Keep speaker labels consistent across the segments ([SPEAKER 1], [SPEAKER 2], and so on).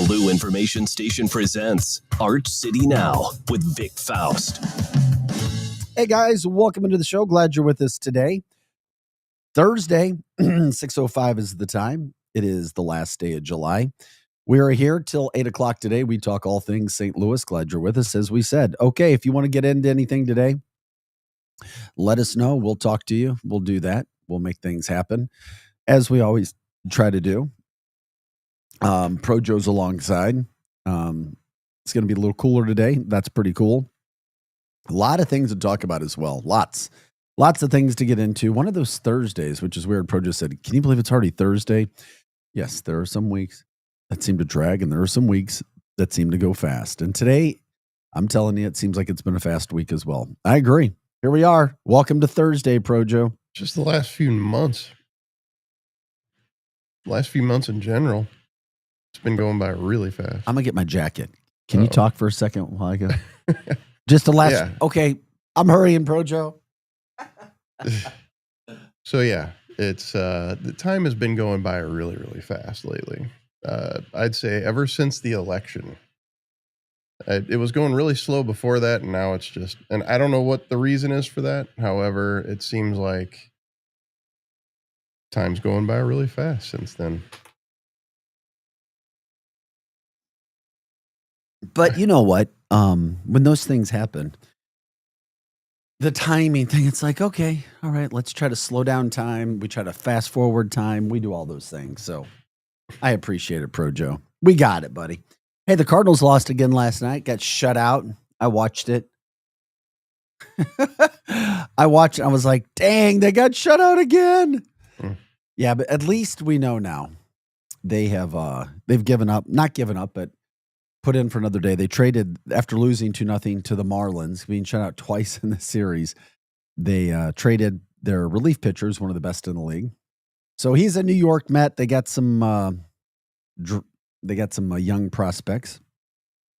[SPEAKER 1] Blue Information Station presents Art City Now with Vic Faust.
[SPEAKER 2] Hey guys, welcome into the show. Glad you're with us today. Thursday, 6:05 is the time. It is the last day of July. We are here till 8 o'clock today. We talk all things St. Louis. Glad you're with us, as we said. Okay, if you want to get into anything today, let us know. We'll talk to you. We'll do that. We'll make things happen, as we always try to do. Pro Joe's alongside. It's going to be a little cooler today. That's pretty cool. A lot of things to talk about as well. Lots of things to get into. One of those Thursdays, which is weird. Pro Joe said, "Can you believe it's already Thursday?" Yes, there are some weeks that seem to drag, and there are some weeks that seem to go fast. And today, I'm telling you, it seems like it's been a fast week as well. I agree. Here we are. Welcome to Thursday, Pro Joe.
[SPEAKER 3] Just the last few months. Last few months in general. It's been going by really fast.
[SPEAKER 2] I'm going to get my jacket. Can you talk for a second while I go? Just the last.
[SPEAKER 3] Yeah.
[SPEAKER 2] Okay. I'm hurrying, Pro Joe.
[SPEAKER 3] So, yeah, it's the time has been going by really, really fast lately. I'd say ever since the election. It was going really slow before that, and now it's just, and I don't know what the reason is for that. However, it seems like time's going by really fast since then.
[SPEAKER 2] But you know what? When those things happen, the timing thing, it's like, okay, all right, let's try to slow down time. We try to fast forward time. We do all those things. So I appreciate it, Pro Joe. We got it, buddy. Hey, the Cardinals lost again last night. Got shut out. I watched it. I was like, dang, they got shut out again. Yeah, but at least we know now. They've given up, not given up, but put in for another day. They traded after losing 2-0 to the Marlins, being shut out twice in the series. They traded their relief pitchers, one of the best in the league. So he's a New York Met. They got some young prospects.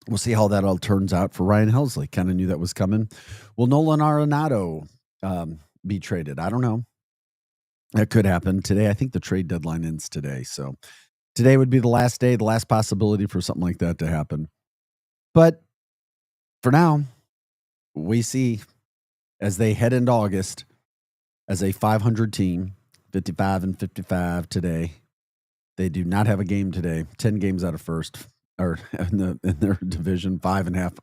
[SPEAKER 2] We'll see how that all turns out for Ryan Helsley. Kind of knew that was coming. Will Nolan Arenado be traded? I don't know. That could happen today. I think the trade deadline ends today. So today would be the last day, the last possibility for something like that to happen. But for now, we see as they head into August as a 500 team, 55-55 today. They do not have a game today. 10 games out of first, or in their division, 5.5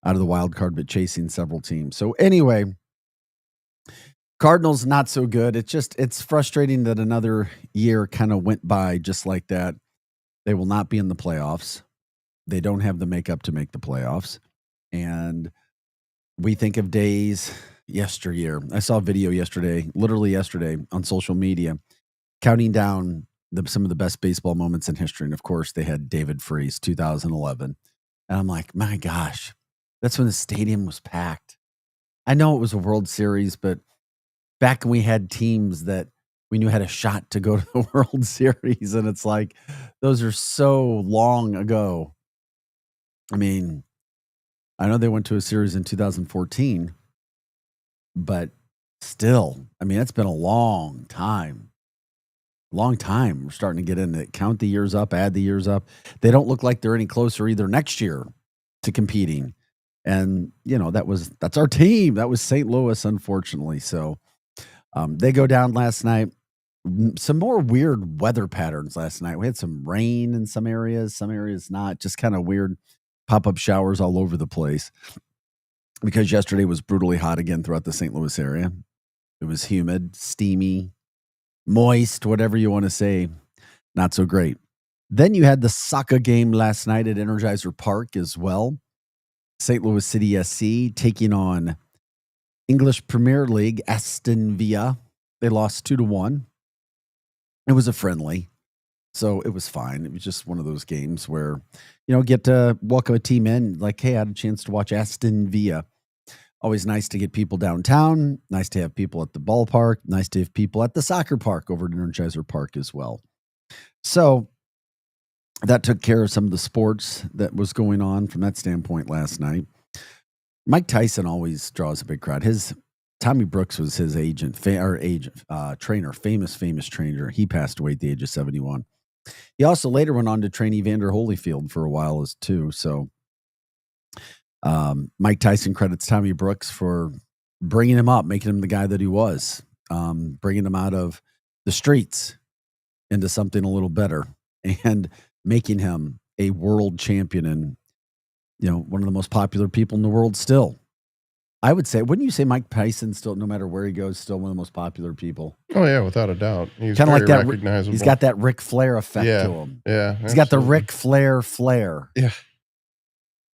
[SPEAKER 2] out of the wild card, but chasing several teams. So anyway, Cardinals not so good. It's frustrating that another year kind of went by just like that. They will not be in the playoffs. They don't have the makeup to make the playoffs. And we think of days yesteryear. I saw a video literally yesterday on social media, counting down some of the best baseball moments in history. And of course, they had David Freese, 2011. And I'm like, my gosh, that's when the stadium was packed. I know it was a World Series, but back when we had teams that we knew had a shot to go to the World Series, and it's like, those are so long ago. I mean, I know they went to a series in 2014, but still, I mean, it's been a long time. We're starting to get into it. Count the years up, add the years up. They don't look like they're any closer either next year to competing. And, you know, that's our team. That was St. Louis, unfortunately. So they go down last night. Some more weird weather patterns last night. We had some rain in some areas not. Just kind of weird pop-up showers all over the place. Because yesterday was brutally hot again throughout the St. Louis area. It was humid, steamy, moist, whatever you want to say. Not so great. Then you had the soccer game last night at Energizer Park as well. St. Louis City SC taking on English Premier League Aston Villa. They lost 2-1. It was a friendly, so it was fine. It was just one of those games where, you know, get to welcome a team in, like, hey, I had a chance to watch Aston Villa. Always nice to get people downtown, nice to have people at the ballpark, nice to have people at the soccer park over at Energizer Park as well. So that took care of some of the sports that was going on from that standpoint last night. Mike Tyson always draws a big crowd. Tommy Brooks was his trainer, famous trainer. He passed away at the age of 71. He also later went on to train Evander Holyfield for a while as too. So Mike Tyson credits Tommy Brooks for bringing him up, making him the guy that he was, bringing him out of the streets into something a little better and making him a world champion and, one of the most popular people in the world still. I would say, wouldn't you say Mike Tyson still, no matter where he goes, still one of the most popular people?
[SPEAKER 3] Oh yeah, without a doubt. He's
[SPEAKER 2] Kind of like that.
[SPEAKER 3] recognizable.
[SPEAKER 2] He's got that Ric Flair effect to him.
[SPEAKER 3] Yeah.
[SPEAKER 2] He's got the Ric Flair flair.
[SPEAKER 3] Yeah.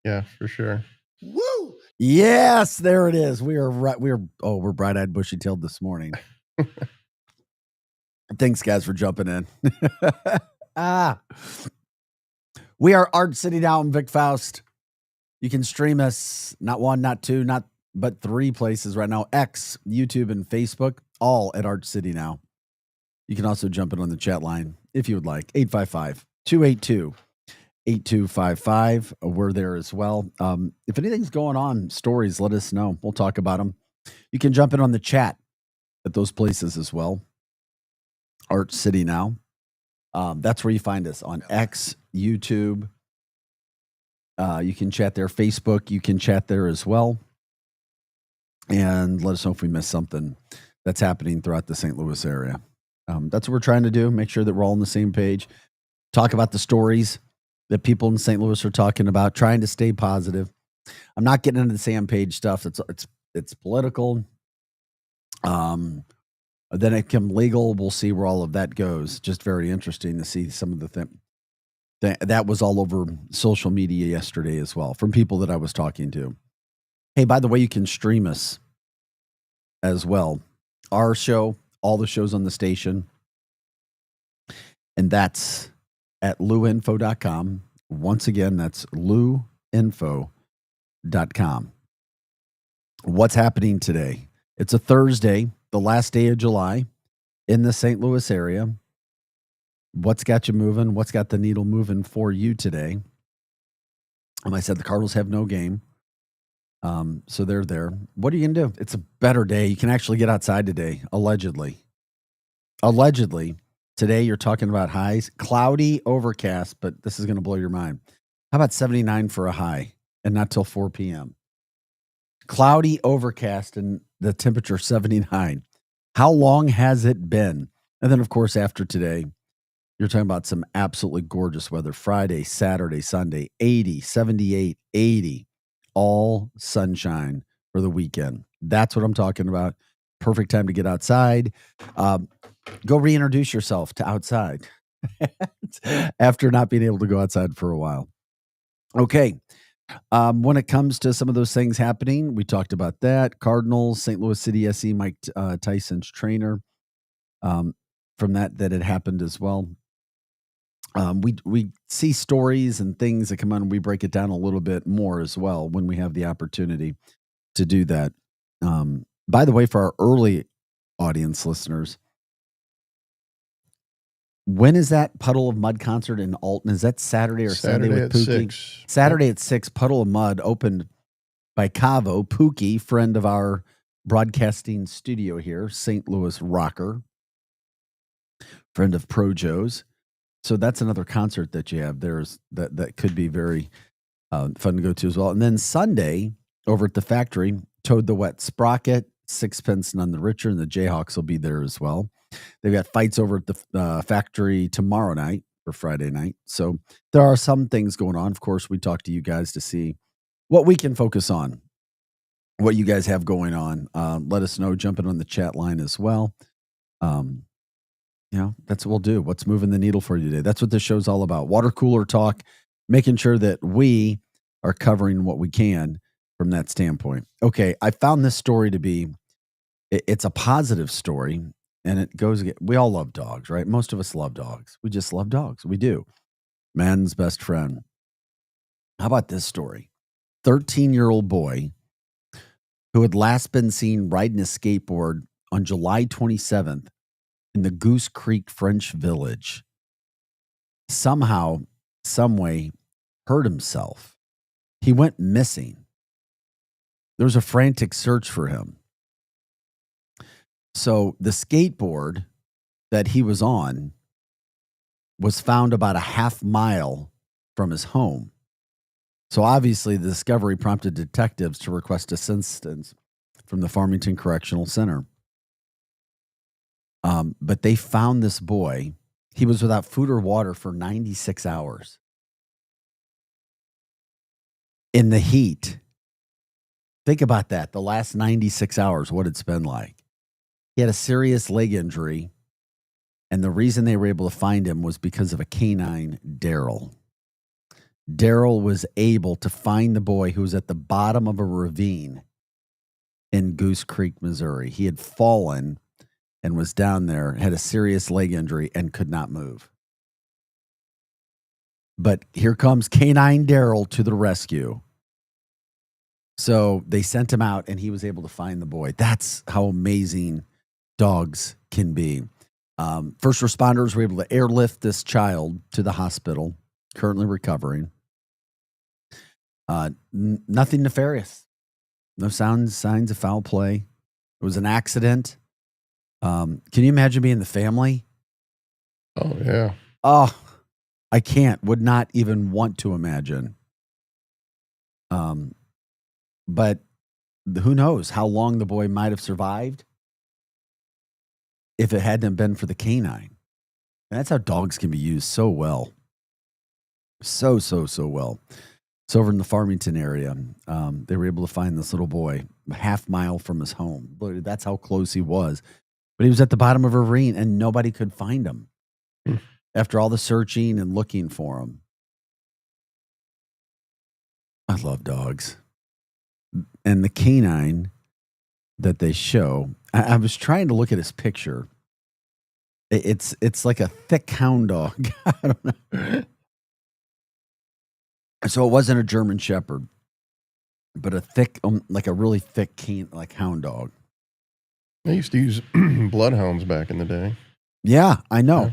[SPEAKER 3] Yeah, for sure.
[SPEAKER 2] Woo! Yes, there it is. We're bright-eyed, bushy-tailed this morning. Thanks, guys, for jumping in. We are Art City Now. I'm Vic Faust. You can stream us not one, not two, but three places right now: X, YouTube, and Facebook, all at Art City Now. You can also jump in on the chat line if you would like. 855-282-8255. We're there as well. If anything's going on, stories, let us know. We'll talk about them. You can jump in on the chat at those places as well. Art City Now. That's where you find us on X, YouTube. You can chat there. Facebook, you can chat there as well. And let us know if we missed something that's happening throughout the St. Louis area. That's what we're trying to do. Make sure that we're all on the same page. Talk about the stories that people in St. Louis are talking about, trying to stay positive. I'm not getting into the Sam Page stuff. It's political. Then it become legal. We'll see where all of that goes. Just very interesting to see some of the things. That was all over social media yesterday as well from people that I was talking to. Hey, by the way, you can stream us as well. Our show, all the shows on the station. And that's at luinfo.com. Once again, that's luinfo.com. What's happening today? It's a Thursday, the last day of July in the St. Louis area. What's got you moving? What's got the needle moving for you today? I said the Cardinals have no game. So they're there. What are you going to do? It's a better day. You can actually get outside today, allegedly. Today you're talking about highs. Cloudy, overcast, but this is going to blow your mind. How about 79 for a high and not till 4 p.m.? Cloudy, overcast, and the temperature 79. How long has it been? And then, of course, after today, you're talking about some absolutely gorgeous weather. Friday, Saturday, Sunday, 80, 78, 80. All sunshine for the weekend. That's what I'm talking about. Perfect time to get outside. Go reintroduce yourself to outside after not being able to go outside for a while. Okay. When it comes to some of those things happening, we talked about that. Cardinals, St. Louis City SC, Mike Tyson's trainer. From that had happened as well. We see stories and things that come on, and we break it down a little bit more as well when we have the opportunity to do that. By the way, for our early audience listeners, when is that Puddle of Mud concert in Alton? Is that Saturday or Sunday with Pookie?
[SPEAKER 3] 6.
[SPEAKER 2] Saturday at 6, Puddle of Mud, opened by Cavo, Pookie, friend of our broadcasting studio here, St. Louis rocker, friend of Pro Joe's. So that's another concert that you have. There's that could be very fun to go to as well. And then Sunday over at the factory, Toad the Wet Sprocket, Sixpence None the Richer, and the Jayhawks will be there as well. They've got fights over at the factory tomorrow night for Friday night. So there are some things going on. Of course, we talk to you guys to see what we can focus on, what you guys have going on. Let us know. Jump in on the chat line as well. That's what we'll do. What's moving the needle for you today? That's what this show's all about. Water cooler talk, making sure that we are covering what we can from that standpoint. Okay, I found this story to be, it's a positive story, and it goes, we all love dogs, right? Most of us love dogs. We just love dogs. We do. Man's best friend. How about this story? 13-year-old boy who had last been seen riding a skateboard on July 27th in the Goose Creek French Village somehow, some way, hurt himself. He went missing. There was a frantic search for him. So the skateboard that he was on was found about a half mile from his home. So obviously, the discovery prompted detectives to request assistance from the Farmington Correctional Center. But they found this boy. He was without food or water for 96 hours in the heat. Think about that. The last 96 hours, what it's been like. He had a serious leg injury. And the reason they were able to find him was because of a canine, Daryl. Daryl was able to find the boy who was at the bottom of a ravine in Goose Creek, Missouri. He had fallen and was down there, had a serious leg injury, and could not move. But here comes canine Daryl to the rescue. So they sent him out, and he was able to find the boy. That's how amazing dogs can be. First responders were able to airlift this child to the hospital, currently recovering. Nothing nefarious. No signs of foul play. It was an accident. Can you imagine being the family?
[SPEAKER 3] Oh, yeah.
[SPEAKER 2] Oh, I can't. Would not even want to imagine. But who knows how long the boy might have survived if it hadn't been for the canine. And that's how dogs can be used so well. So well. It's over in the Farmington area. They were able to find this little boy a half mile from his home. That's how close he was. But he was at the bottom of a ravine and nobody could find him after all the searching and looking for him. I love dogs. And the canine that they show, I was trying to look at his picture. It's like a thick hound dog. I don't know. So it wasn't a German Shepherd, but a thick, like a really thick hound dog.
[SPEAKER 3] I used to use bloodhounds back in the day.
[SPEAKER 2] Yeah, I know.
[SPEAKER 3] Yeah.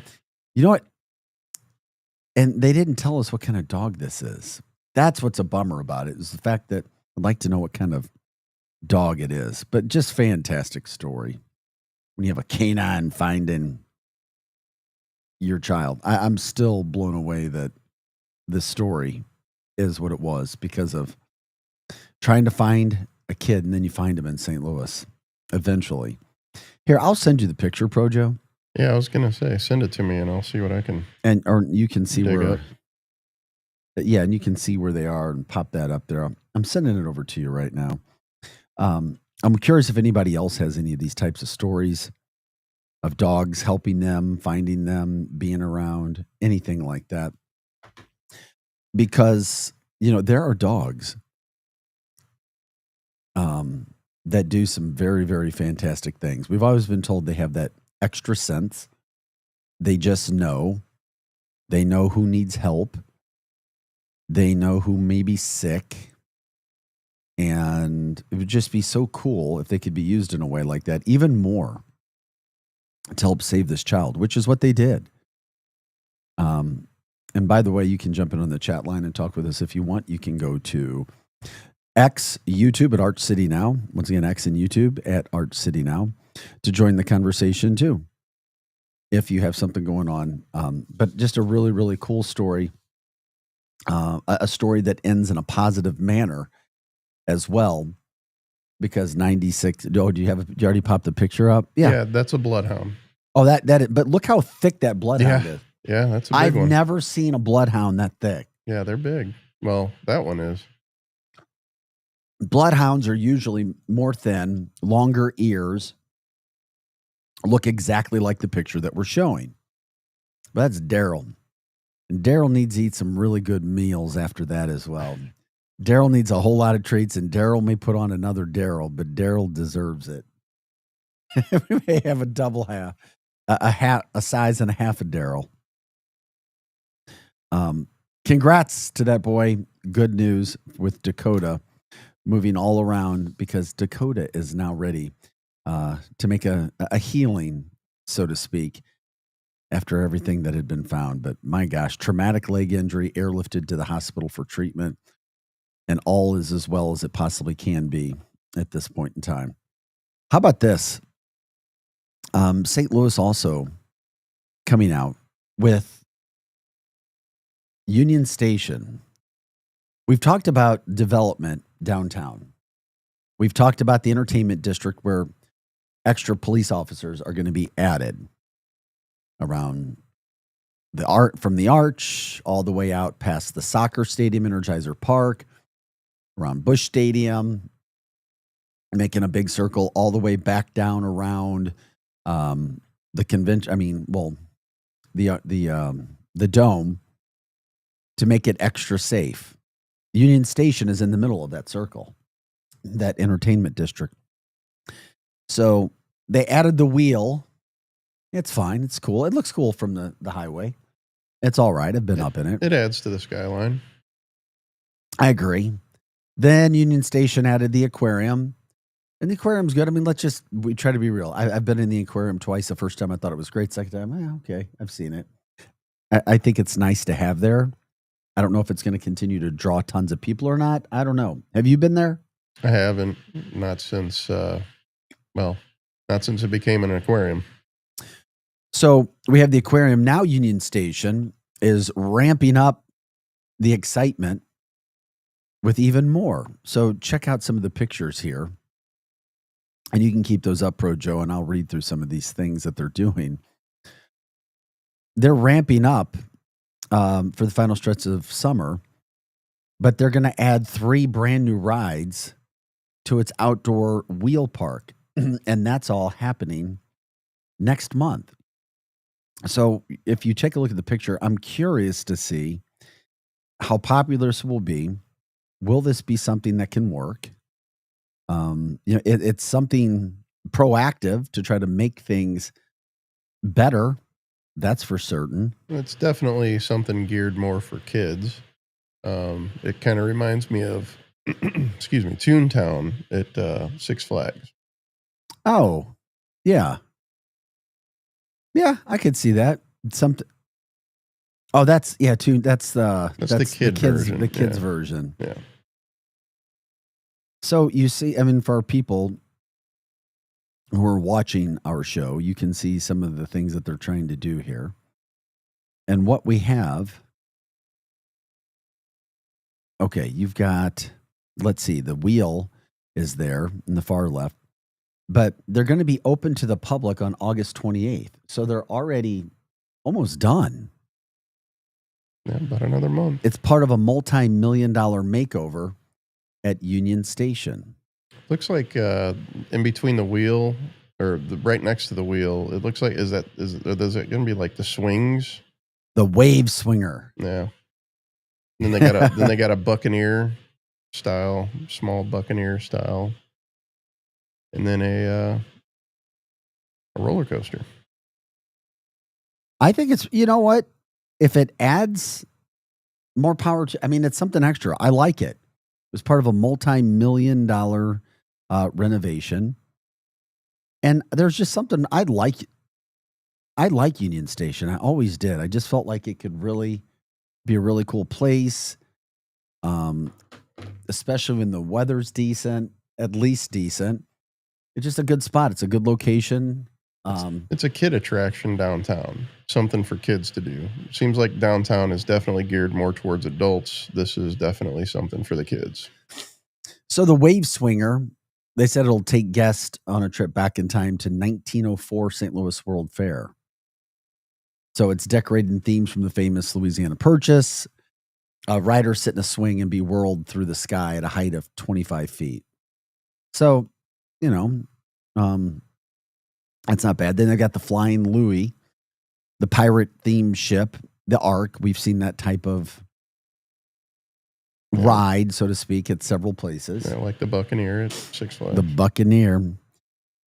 [SPEAKER 2] You know what? And they didn't tell us what kind of dog this is. That's what's a bummer about it, is the fact that I'd like to know what kind of dog it is. But just fantastic story. When you have a canine finding your child. I'm still blown away that this story is what it was because of trying to find a kid and then you find him in St. Louis eventually. Here, I'll send you the picture, Projo.
[SPEAKER 3] Yeah, I was going to say, send it to me and I'll see what I can.
[SPEAKER 2] Or you can see
[SPEAKER 3] dig
[SPEAKER 2] where.
[SPEAKER 3] up.
[SPEAKER 2] Yeah, and you can see where they are and pop that up there. I'm sending it over to you right now. I'm curious if anybody else has any of these types of stories of dogs helping them, finding them, being around, anything like that. Because, there are dogs that do some very, very fantastic things. We've always been told they have that extra sense. They just know. They know who needs help. They know who may be sick. And it would just be so cool if they could be used in a way like that, even more, to help save this child, which is what they did. And by the way, you can jump in on the chat line and talk with us if you want. You can go to X YouTube at Arch City Now. Once again, X and YouTube at Arch City Now to join the conversation too, if you have something going on. But just a really, really cool story. A story that ends in a positive manner as well, because 96. Oh, do you already popped the picture up?
[SPEAKER 3] Yeah, that's a bloodhound.
[SPEAKER 2] Oh, but look how thick that bloodhound is.
[SPEAKER 3] Yeah, that's a big
[SPEAKER 2] I've
[SPEAKER 3] one.
[SPEAKER 2] never seen a bloodhound that thick.
[SPEAKER 3] Yeah, they're big. Well, that one is.
[SPEAKER 2] Bloodhounds are usually more thin, longer ears, look exactly like the picture that we're showing. But that's Daryl. And Daryl needs to eat some really good meals after that as well. Daryl needs a whole lot of treats, and Daryl may put on another Daryl, but Daryl deserves it. We may have a double half, a size and a half of Daryl. Congrats to that boy. Good news with Dakota moving all around, because Dakota is now ready to make a healing, so to speak, after everything that had been found. But my gosh, traumatic leg injury, airlifted to the hospital for treatment, and all is as well as it possibly can be at this point in time. How about this? St. Louis also coming out with Union Station. We've talked about development downtown. We've talked about the entertainment district where extra police officers are going to be added around from the Arch all the way out past the soccer stadium, Energizer Park, around Busch Stadium, making a big circle all the way back down around the convention. I mean, well, the dome to make it extra safe. Union Station is in the middle of that circle, that entertainment district. So they added the wheel. It's fine. It's cool. It looks cool from the highway. It's all right. I've been up in it.
[SPEAKER 3] It adds to the skyline.
[SPEAKER 2] I agree. Then Union Station added the aquarium. And the aquarium's good. I mean, we try to be real. I've been in the aquarium twice. The first time I thought it was great. Second time, okay, I've seen it. I think it's nice to have there. I don't know if it's going to continue to draw tons of people or not. I don't know. Have you been there?
[SPEAKER 3] I haven't. Not since, not since it became an aquarium.
[SPEAKER 2] So we have the aquarium. Now Union Station is ramping up the excitement with even more. So check out some of the pictures here. And you can keep those up, Pro Joe, and I'll read through some of these things that they're doing. They're ramping up for the final stretch of summer, but they're going to add 3 brand new rides to its outdoor wheel park. And that's all happening next month. So if you take a look at the picture, I'm curious to see how popular this will be. Will this be something that can work? It's something proactive to try to make things better. That's for certain.
[SPEAKER 3] It's definitely something geared more for kids. It kind of reminds me of, Toontown at Six Flags.
[SPEAKER 2] Oh, yeah. Yeah, I could see that. Something. Oh, that's that's
[SPEAKER 3] the kid version.
[SPEAKER 2] The kids version.
[SPEAKER 3] Yeah.
[SPEAKER 2] So you see, I mean, for our people who are watching our show, you can see some of the things that they're trying to do here. And what we have, okay, you've got, let's see, the wheel is there in the far left, but they're going to be open to the public on August 28th. So they're already almost done.
[SPEAKER 3] Yeah, about another month.
[SPEAKER 2] It's part of a multi-million-dollar makeover at Union Station.
[SPEAKER 3] Looks like in between the wheel or right next to the wheel, it looks like is it going to be like the swings?
[SPEAKER 2] The wave swinger.
[SPEAKER 3] Yeah. And then they got a Buccaneer style, small Buccaneer style, and then a roller coaster.
[SPEAKER 2] I think it's, you know what? If it adds more power to, I mean, it's something extra. I like it. It was part of a multi-million-dollar renovation. And there's just something I like Union Station. I always did. I just felt like it could really be a really cool place. Especially when the weather's decent, at least decent. It's just a good spot. It's a good location.
[SPEAKER 3] It's a kid attraction downtown. Something for kids to do. Seems like downtown is definitely geared more towards adults. This is definitely something for the kids.
[SPEAKER 2] So the Wave Swinger, they said it'll take guests on a trip back in time to 1904 St. Louis World Fair. So it's decorated in themes from the famous Louisiana Purchase. A rider sit in a swing and be whirled through the sky at a height of 25 feet. So, that's not bad. Then they got the Flying Louie, the pirate themed ship, the Ark. We've seen that type of ride, so to speak, at several places.
[SPEAKER 3] Yeah, like the Buccaneer at Six Flags.
[SPEAKER 2] The Buccaneer,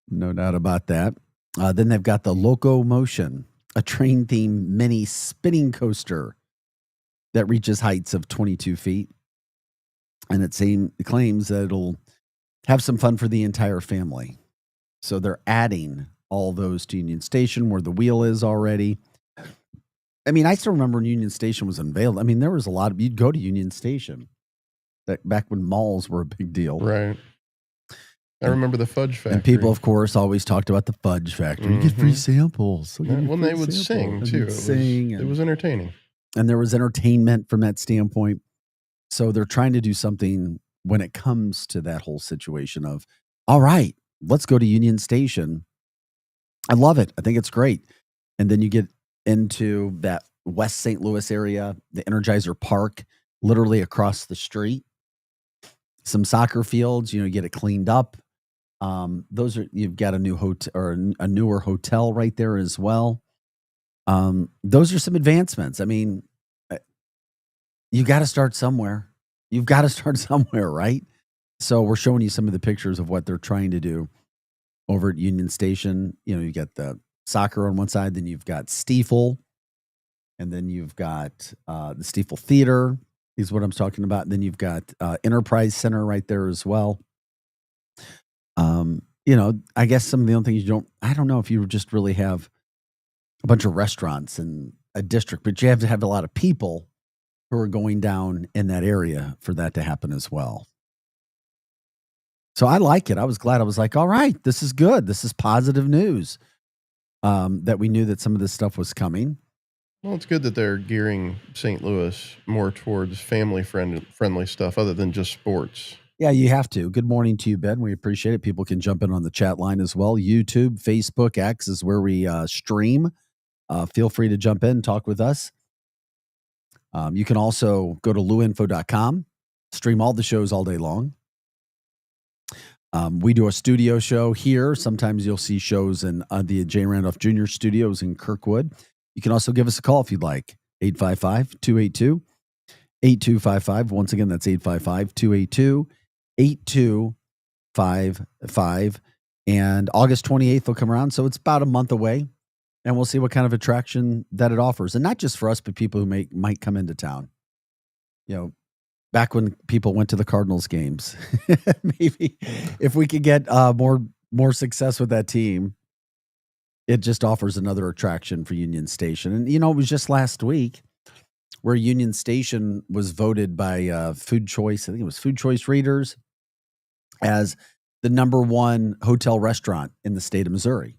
[SPEAKER 2] no doubt about that. Then they've got the Locomotion, a train-themed mini spinning coaster that reaches heights of 22 feet. And it claims that it'll have some fun for the entire family. So they're adding all those to Union Station where the wheel is already. I mean, I still remember when Union Station was unveiled. I mean, there was a lot of, you'd go to Union Station back when malls were a big deal.
[SPEAKER 3] Right. I remember the Fudge Factory.
[SPEAKER 2] And people, of course, always talked about the Fudge Factory. You get free samples.
[SPEAKER 3] Well, they would sing, too. It was entertaining.
[SPEAKER 2] and there was entertainment from that standpoint. So they're trying to do something when it comes to that whole situation of, all right, let's go to Union Station. I love it. I think it's great. And then you get into that West St. Louis area, the Energizer Park, literally across the street. Some soccer fields, you get it cleaned up. You've got a new hotel or a newer hotel right there as well. Those are some advancements. I mean, you got to start somewhere. You've got to start somewhere, right? So we're showing you some of the pictures of what they're trying to do over at Union Station. You got the soccer on one side, then you've got Stiefel, and then you've got the Stiefel Theater is what I'm talking about. And then you've got Enterprise Center right there as well. I guess some of the only things I don't know if you just really have a bunch of restaurants in a district, but you have to have a lot of people who are going down in that area for that to happen as well. So I like it. I was glad. I was like, all right, this is good. This is positive news that we knew that some of this stuff was coming.
[SPEAKER 3] Well, it's good that they're gearing St. Louis more towards family-friendly stuff other than just sports.
[SPEAKER 2] Yeah, you have to. Good morning to you, Ben. We appreciate it. People can jump in on the chat line as well. YouTube, Facebook, X is where we stream. Feel free to jump in and talk with us. You can also go to luinfo.com, stream all the shows all day long. We do a studio show here. Sometimes you'll see shows in the J. Randolph Jr. studios in Kirkwood. You can also give us a call if you'd like. 855-282-8255. Once again, that's 855-282-8255. And August 28th will come around. So it's about a month away. And we'll see what kind of attraction that it offers. And not just for us, but people who might come into town. Back when people went to the Cardinals games, maybe if we could get more success with that team, it just offers another attraction for Union Station. And, it was just last week where Union Station was voted by Food Choice. I think it was Food Choice readers as the #1 hotel restaurant in the state of Missouri.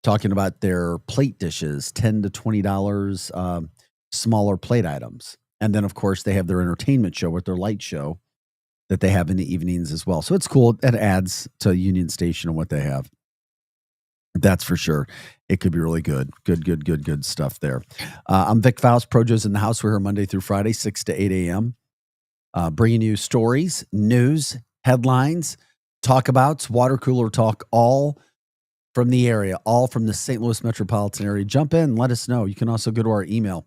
[SPEAKER 2] Talking about their plate dishes, $10 to $20, smaller plate items. And then, of course, they have their entertainment show with their light show that they have in the evenings as well. So it's cool. It adds to Union Station and what they have. That's for sure. It could be really good. Good stuff there. I'm Vic Faust. Projo's in the house. We're here Monday through Friday, 6 to 8 a.m. Bringing you stories, news, headlines, talkabouts, water cooler talk, all from the area, all from the St. Louis metropolitan area. Jump in, let us know. You can also go to our email,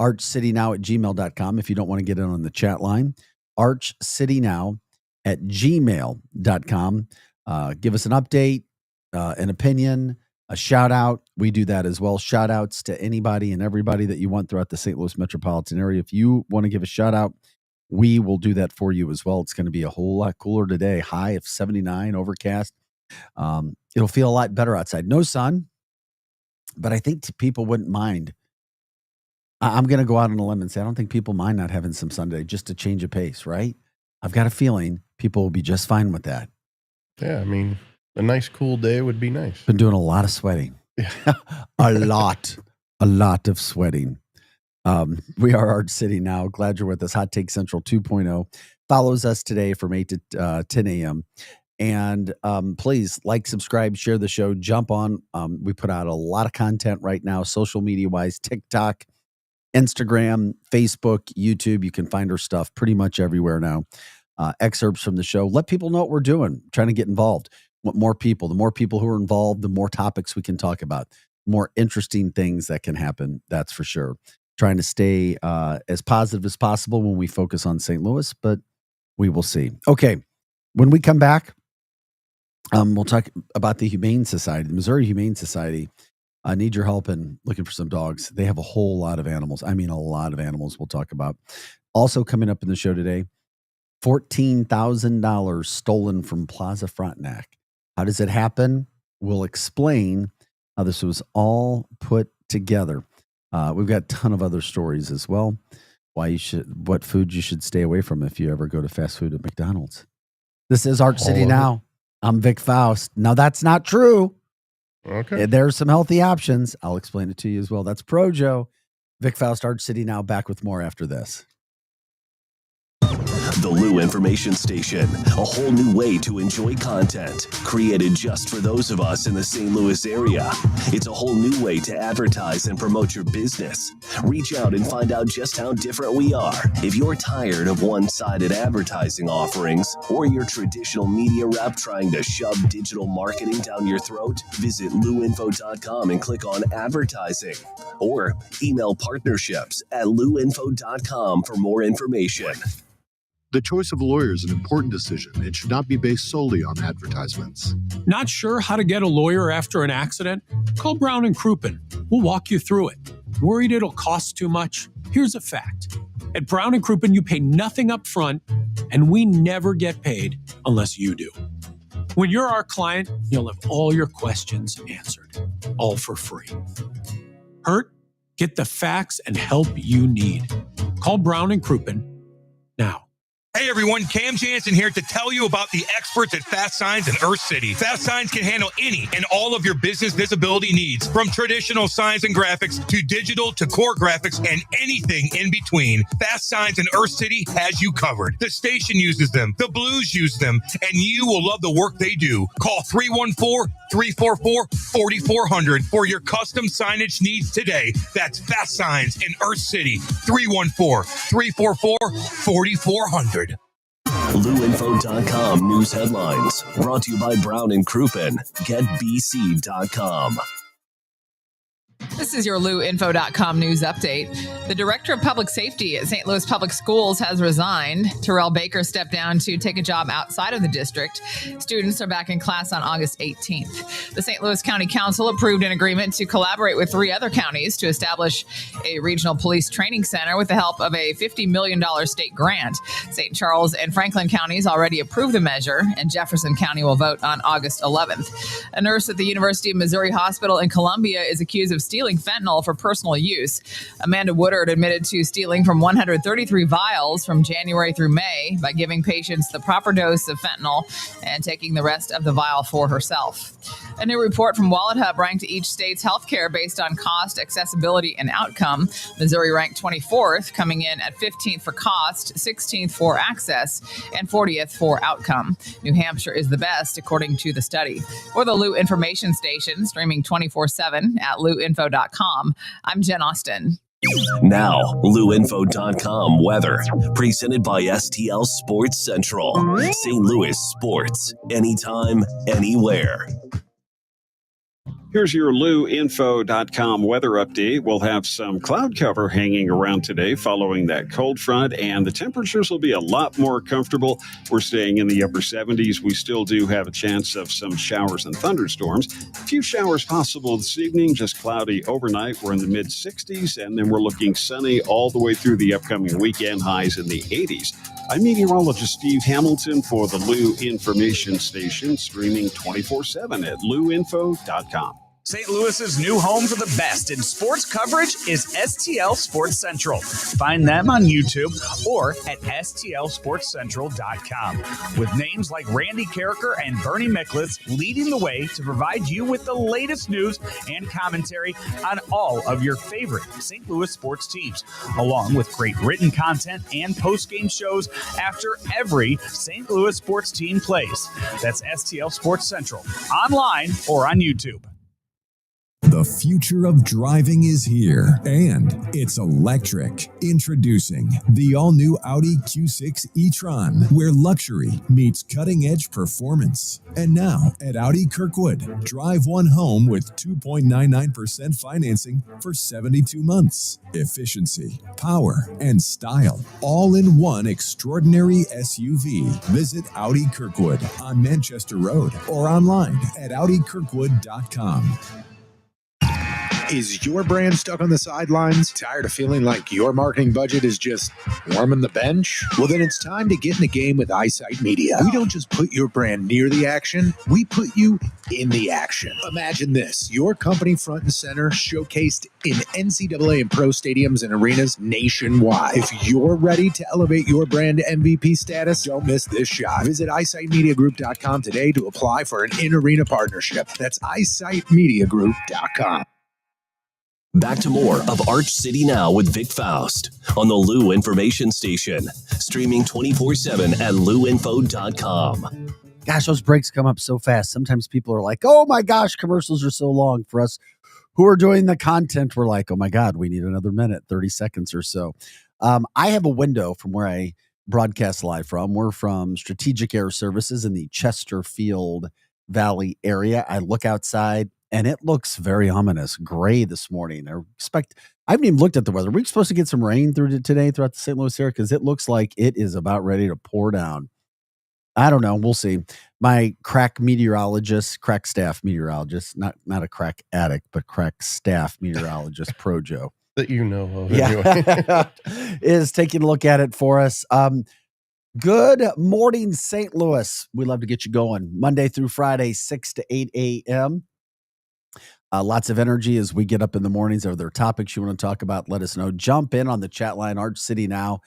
[SPEAKER 2] archcitynow@gmail.com if you don't want to get in on the chat line. archcitynow@gmail.com. Give us an update, an opinion, a shout out. We do that as well. Shout outs to anybody and everybody that you want throughout the St. Louis metropolitan area. If you want to give a shout out, we will do that for you as well. It's going to be a whole lot cooler today. High of 79, overcast. It'll feel a lot better outside. No sun, but I think people wouldn't mind. I'm going to go out on a limb and say I don't think people mind not having some Sunday just to change a pace, right? I've got a feeling people will be just fine with that.
[SPEAKER 3] Yeah, I mean, a nice cool day would be nice.
[SPEAKER 2] Been doing a lot of sweating. a lot of sweating. We are Arch City Now. Glad you're with us. Hot Take Central 2.0 follows us today from 8 to 10 a.m. And please like, subscribe, share the show, jump on. We put out a lot of content right now, social media wise, TikTok, Instagram, Facebook, YouTube. You can find our stuff pretty much everywhere now. Excerpts from the show. Let people know what we're doing. Trying to get involved. Want more people. The more people who are involved, the more topics we can talk about. More interesting things that can happen. That's for sure. Trying to stay as positive as possible when we focus on St. Louis, but we will see. Okay. When we come back, we'll talk about the Humane Society, the Missouri Humane Society. I need your help in looking for some dogs. They have a whole lot of animals. I mean, a lot of animals we'll talk about. Also coming up in the show today, $14,000 stolen from Plaza Frontenac. How does it happen? We'll explain how this was all put together. We've got a ton of other stories as well. What food you should stay away from if you ever go to fast food at McDonald's. This is Arch City Now. I'm Vic Faust. Now, that's not true.
[SPEAKER 3] Okay.
[SPEAKER 2] There's some healthy options. I'll explain it to you as well. That's Projo. Vic Faust, Arch City Now, back with more after this.
[SPEAKER 1] The Lou Information Station, a whole new way to enjoy content created just for those of us in the St. Louis area. It's a whole new way to advertise and promote your business. Reach out and find out just how different we are. If you're tired of one-sided advertising offerings or your traditional media rep trying to shove digital marketing down your throat, visit louinfo.com and click on advertising, or email partnerships@louinfo.com for more information.
[SPEAKER 4] The choice of a lawyer is an important decision. It should not be based solely on advertisements.
[SPEAKER 5] Not sure how to get a lawyer after an accident? Call Brown & Crouppen. We'll walk you through it. Worried it'll cost too much? Here's a fact. At Brown & Crouppen, you pay nothing up front, and we never get paid unless you do. When you're our client, you'll have all your questions answered, all for free. Hurt? Get the facts and help you need. Call Brown & Crouppen now.
[SPEAKER 6] Hey everyone, Cam Jansen here to tell you about the experts at Fast Signs in Earth City. Fast Signs can handle any and all of your business visibility needs, from traditional signs and graphics to digital to core graphics and anything in between. Fast Signs in Earth City has you covered. The station uses them, the Blues use them, and you will love the work they do. Call 314-344-4400 for your custom signage needs today. That's Fast Signs in Earth City, 314-344-4400.
[SPEAKER 1] LouInfo.com news headlines brought to you by Brown & Crouppen. GetBC.com.
[SPEAKER 7] This is your LouInfo.com news update. The director of public safety at St. Louis Public Schools has resigned. Terrell Baker stepped down to take a job outside of the district. Students are back in class on August 18th. The St. Louis County Council approved an agreement to collaborate with 3 other counties to establish a regional police training center with the help of a $50 million state grant. St. Charles and Franklin counties already approved the measure, and Jefferson County will vote on August 11th. A nurse at the University of Missouri Hospital in Columbia is accused of stealing fentanyl for personal use. Amanda Woodard admitted to stealing from 133 vials from January through May by giving patients the proper dose of fentanyl and taking the rest of the vial for herself. A new report from WalletHub ranked each state's healthcare based on cost, accessibility, and outcome. Missouri ranked 24th, coming in at 15th for cost, 16th for access, and 40th for outcome. New Hampshire is the best, according to the study. For the Lou Information Station, streaming 24/7 at louinfo.com. I'm Jen Austin.
[SPEAKER 1] Now, LouInfo.com weather, presented by STL Sports Central. St. Louis sports, anytime, anywhere.
[SPEAKER 8] Here's your LouInfo.com weather update. We'll have some cloud cover hanging around today following that cold front, and the temperatures will be a lot more comfortable. We're staying in the upper 70s. We still do have a chance of some showers and thunderstorms. A few showers possible this evening, just cloudy overnight. We're in the mid-60s, and then we're looking sunny all the way through the upcoming weekend, highs in the 80s. I'm meteorologist Steve Hamilton for the Lou Information Station, streaming 24/7 at louinfo.com.
[SPEAKER 9] St. Louis's new home for the best in sports coverage is STL Sports Central. Find them on YouTube or at stlsportscentral.com. With names like Randy Carricker and Bernie Miklasz leading the way to provide you with the latest news and commentary on all of your favorite St. Louis sports teams, along with great written content and post-game shows after every St. Louis sports team plays. That's STL Sports Central, online or on YouTube.
[SPEAKER 10] The future of driving is here, and it's electric. Introducing the all-new Audi Q6 e-tron, where luxury meets cutting-edge performance. And now, at Audi Kirkwood, drive one home with 2.99% financing for 72 months. Efficiency, power, and style, all in one extraordinary SUV. Visit Audi Kirkwood on Manchester Road or online at audikirkwood.com.
[SPEAKER 11] Is your brand stuck on the sidelines? Tired of feeling like your marketing budget is just warming the bench? Well, then it's time to get in the game with Eyesight Media. We don't just put your brand near the action, we put you in the action. Imagine this, your company front and center, showcased in NCAA and pro stadiums and arenas nationwide. If you're ready to elevate your brand to MVP status, don't miss this shot. Visit eyesightmediagroup.com today to apply for an in-arena partnership. That's eyesightmediagroup.com.
[SPEAKER 1] Back to more of Arch City Now with Vic Faust on the Lou Information Station, streaming 24/7 at louinfo.com.
[SPEAKER 2] Gosh, those breaks come up so fast. Sometimes people are like, oh my gosh, commercials are so long. For us who are doing the content, we're like, oh my God, we need another minute, 30 seconds or so. I have a window from where I broadcast live from. We're from Strategic Air Services in the Chesterfield Valley area. I look outside and it looks very ominous, gray this morning. I haven't even looked at the weather. We're supposed to get some rain today throughout the St. Louis area because it looks like it is about ready to pour down. I don't know. We'll see. My crack staff meteorologist, not a crack addict, but crack staff meteorologist, Projo.
[SPEAKER 3] That you know of.
[SPEAKER 2] Yeah. Is taking a look at it for us. Good morning, St. Louis. We love to get you going Monday through Friday, 6 to 8 a.m. Lots of energy as we get up in the mornings. Are there topics you want to talk about? Let us know. Jump in on the chat line, Arch City Now,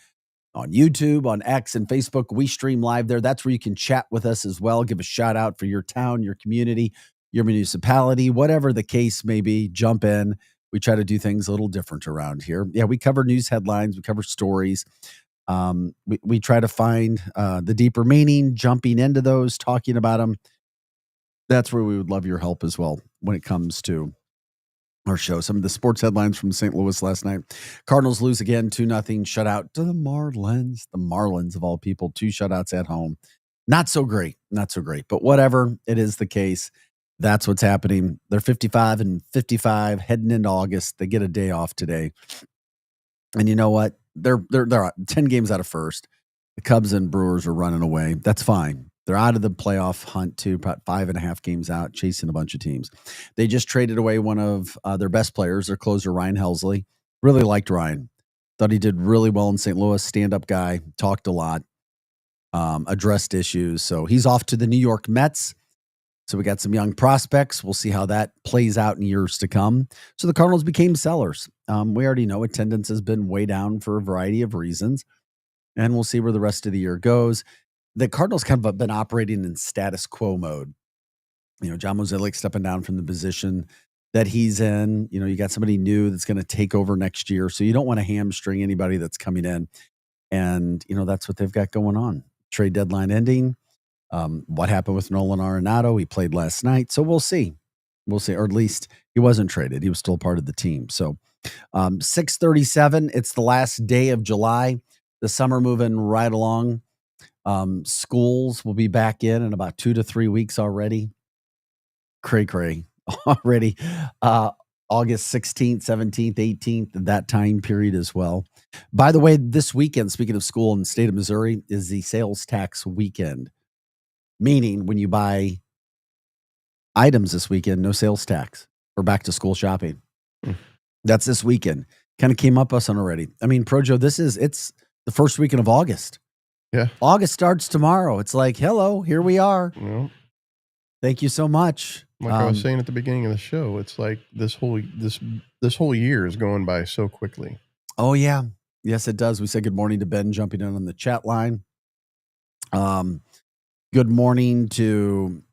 [SPEAKER 2] on YouTube, on X, and Facebook. We stream live there. That's where you can chat with us as well. Give a shout out for your town, your community, your municipality, whatever the case may be. Jump in. We try to do things a little different around here. Yeah, we cover news headlines. We cover stories. We try to find the deeper meaning, jumping into those, talking about them. That's where we would love your help as well when it comes to our show. Some of the sports headlines from St. Louis last night. Cardinals lose again, 2-0 shutout to the Marlins. The Marlins, of all people, 2 shutouts at home. Not so great. But whatever, it is the case. That's what's happening. They're 55-55 heading into August. They get a day off today. And you know what? They're 10 games out of first. The Cubs and Brewers are running away. That's fine. They're out of the playoff hunt too, about 5.5 games out, chasing a bunch of teams. They just traded away one of their best players, their closer, Ryan Helsley. Really liked Ryan. Thought he did really well in St. Louis. Stand-up guy, talked a lot, addressed issues. So he's off to the New York Mets. So we got some young prospects. We'll see how that plays out in years to come. So the Cardinals became sellers. We already know attendance has been way down for a variety of reasons. And we'll see where the rest of the year goes. The Cardinals kind of been operating in status quo mode. You know, John Mozeliak stepping down from the position that he's in. You know, you got somebody new that's going to take over next year. So you don't want to hamstring anybody that's coming in. And, you know, that's what they've got going on. Trade deadline ending. What happened with Nolan Arenado? He played last night. So we'll see. Or at least he wasn't traded. He was still part of the team. So 6:37, it's the last day of July. The summer moving right along. Schools will be back in about 2 to 3 weeks already. Cray already. August 16th, 17th, 18th, that time period as well. By the way, this weekend, speaking of school in the state of Missouri, is the sales tax weekend. Meaning when you buy items this weekend, no sales tax for back to school shopping. That's this weekend. Kind of came up us on already. I mean, Projo, it's the first weekend of August.
[SPEAKER 3] Yeah.
[SPEAKER 2] August starts tomorrow. It's like, hello, here we are.
[SPEAKER 3] Yeah.
[SPEAKER 2] Thank you so much.
[SPEAKER 3] Like I was saying at the beginning of the show, it's like this whole year is going by so quickly.
[SPEAKER 2] Oh yeah. Yes, it does. We said good morning to Ben jumping in on the chat line. Good morning to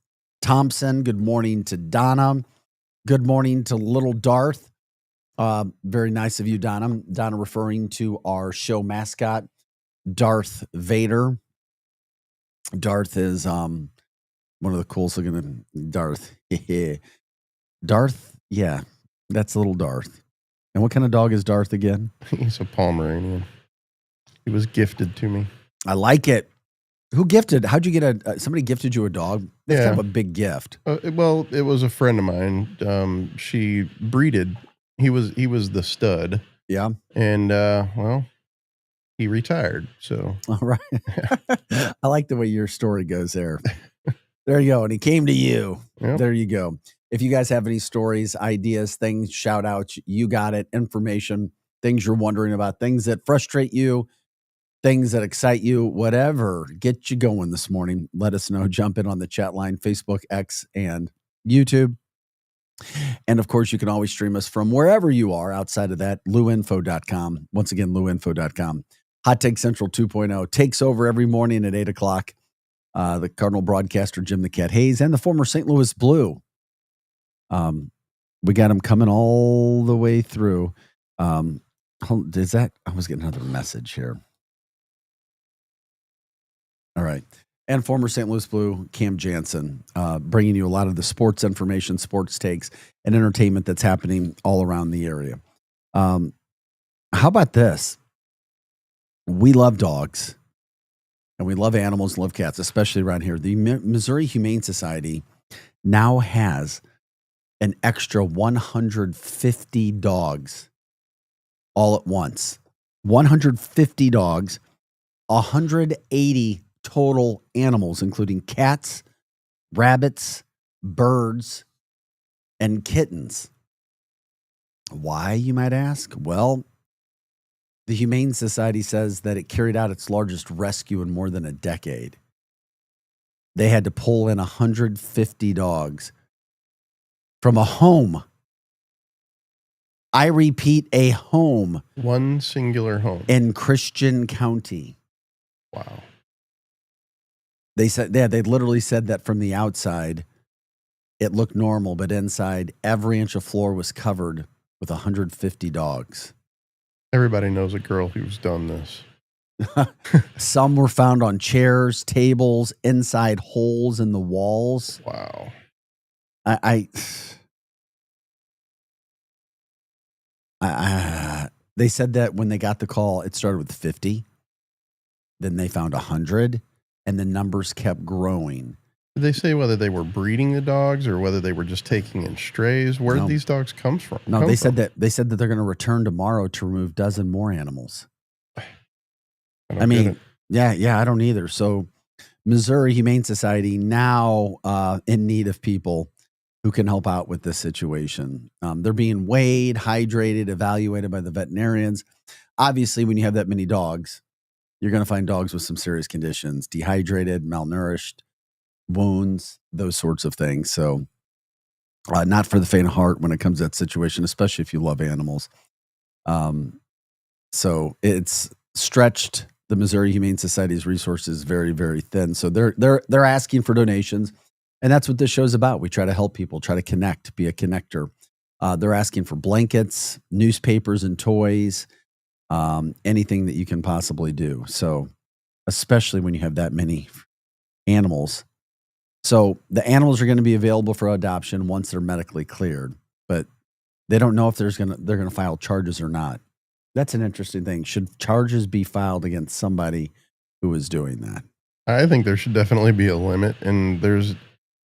[SPEAKER 2] Thompson. Good morning to Donna. Good morning to little Darth. Very nice of you, Donna. Donna referring to our show mascot, Darth Vader. Darth is one of the coolest looking Darth. Darth, yeah, that's little Darth. And what kind of dog is Darth again?
[SPEAKER 3] He's a Pomeranian. He was gifted to me.
[SPEAKER 2] I like it. Who gifted? How'd you get somebody gifted you a dog? That's
[SPEAKER 3] Yeah.
[SPEAKER 2] kind of a big gift.
[SPEAKER 3] Well, it was a friend of mine. She breeded. He was the stud.
[SPEAKER 2] Yeah.
[SPEAKER 3] And well, he retired. So
[SPEAKER 2] All right. I like the way your story goes there. There you go. And he came to you.
[SPEAKER 3] Yep.
[SPEAKER 2] There you go. If you guys have any stories, ideas, things, shout outs, you got it, information, things you're wondering about, things that frustrate you, things that excite you, whatever, get you going this morning. Let us know. Jump in on the chat line, Facebook, X, and YouTube. And of course, you can always stream us from wherever you are outside of that, louinfo.com. Once again, louinfo.com. Hot Take Central 2.0 takes over every morning at 8 o'clock. The Cardinal broadcaster, Jim the Cat Hayes, and the former St. Louis Blue. We got them coming all the way through. I was getting another message here. All right. And former St. Louis Blue, Cam Jansen, bringing you a lot of the sports information, sports takes, and entertainment that's happening all around the area. How about this? We love dogs, and we love animals, love cats, especially around here. The Missouri Humane Society now has an extra 150 dogs all at once. 150 dogs, 180 total animals, including cats, rabbits, birds, and kittens. Why, you might ask? Well, the Humane Society says that it carried out its largest rescue in more than a decade. They had to pull in 150 dogs from a home. I repeat, a home.
[SPEAKER 3] One singular home.
[SPEAKER 2] In Christian County.
[SPEAKER 3] Wow.
[SPEAKER 2] They said, yeah, they literally said that from the outside, it looked normal, but inside, every inch of floor was covered with 150 dogs.
[SPEAKER 3] Everybody knows a girl who's done this.
[SPEAKER 2] Some were found on chairs, tables, inside holes in the walls.
[SPEAKER 3] Wow.
[SPEAKER 2] They said that when they got the call, it started with 50. Then they found 100, and the numbers kept growing.
[SPEAKER 3] Did they say whether they were breeding the dogs or whether they were just taking in strays? Where did these dogs come from?
[SPEAKER 2] No, they said that they're going to return tomorrow to remove dozen more animals. I mean, yeah, I don't either. So, Missouri Humane Society now in need of people who can help out with this situation. They're being weighed, hydrated, evaluated by the veterinarians. Obviously, when you have that many dogs, you're going to find dogs with some serious conditions, dehydrated, malnourished, wounds, those sorts of things. So not for the faint of heart when it comes to that situation, especially if you love animals. So it's stretched the Missouri Humane Society's resources very, very thin. So they're asking for donations, and that's what this show's about. We try to help people, try to connect, be a connector. They're asking for blankets, newspapers, and toys, anything that you can possibly do. So especially when you have that many animals. So the animals are going to be available for adoption once they're medically cleared, but they don't know if they're going to file charges or not. That's an interesting thing. Should charges be filed against somebody who is doing that?
[SPEAKER 3] I think there should definitely be a limit, and there's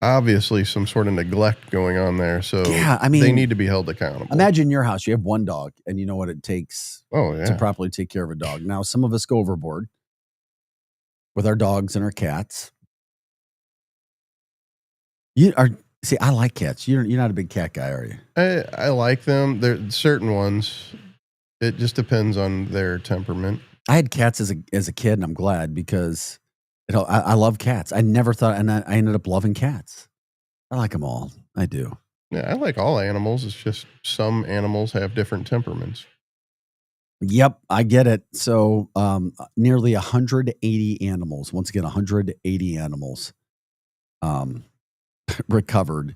[SPEAKER 3] obviously some sort of neglect going on there. So
[SPEAKER 2] yeah, I mean,
[SPEAKER 3] they need to be held accountable.
[SPEAKER 2] Imagine your house. You have one dog, and you know what it takes
[SPEAKER 3] to
[SPEAKER 2] properly take care of a dog. Now, some of us go overboard with our dogs and our cats. I like cats. You're not a big cat guy, are you?
[SPEAKER 3] I like them. There are certain ones. It just depends on their temperament.
[SPEAKER 2] I had cats as a kid, and I'm glad because I love cats. I never thought, and I ended up loving cats. I like them all. I do.
[SPEAKER 3] Yeah, I like all animals. It's just some animals have different temperaments.
[SPEAKER 2] Yep, I get it. So nearly 180 animals. Once again, 180 animals recovered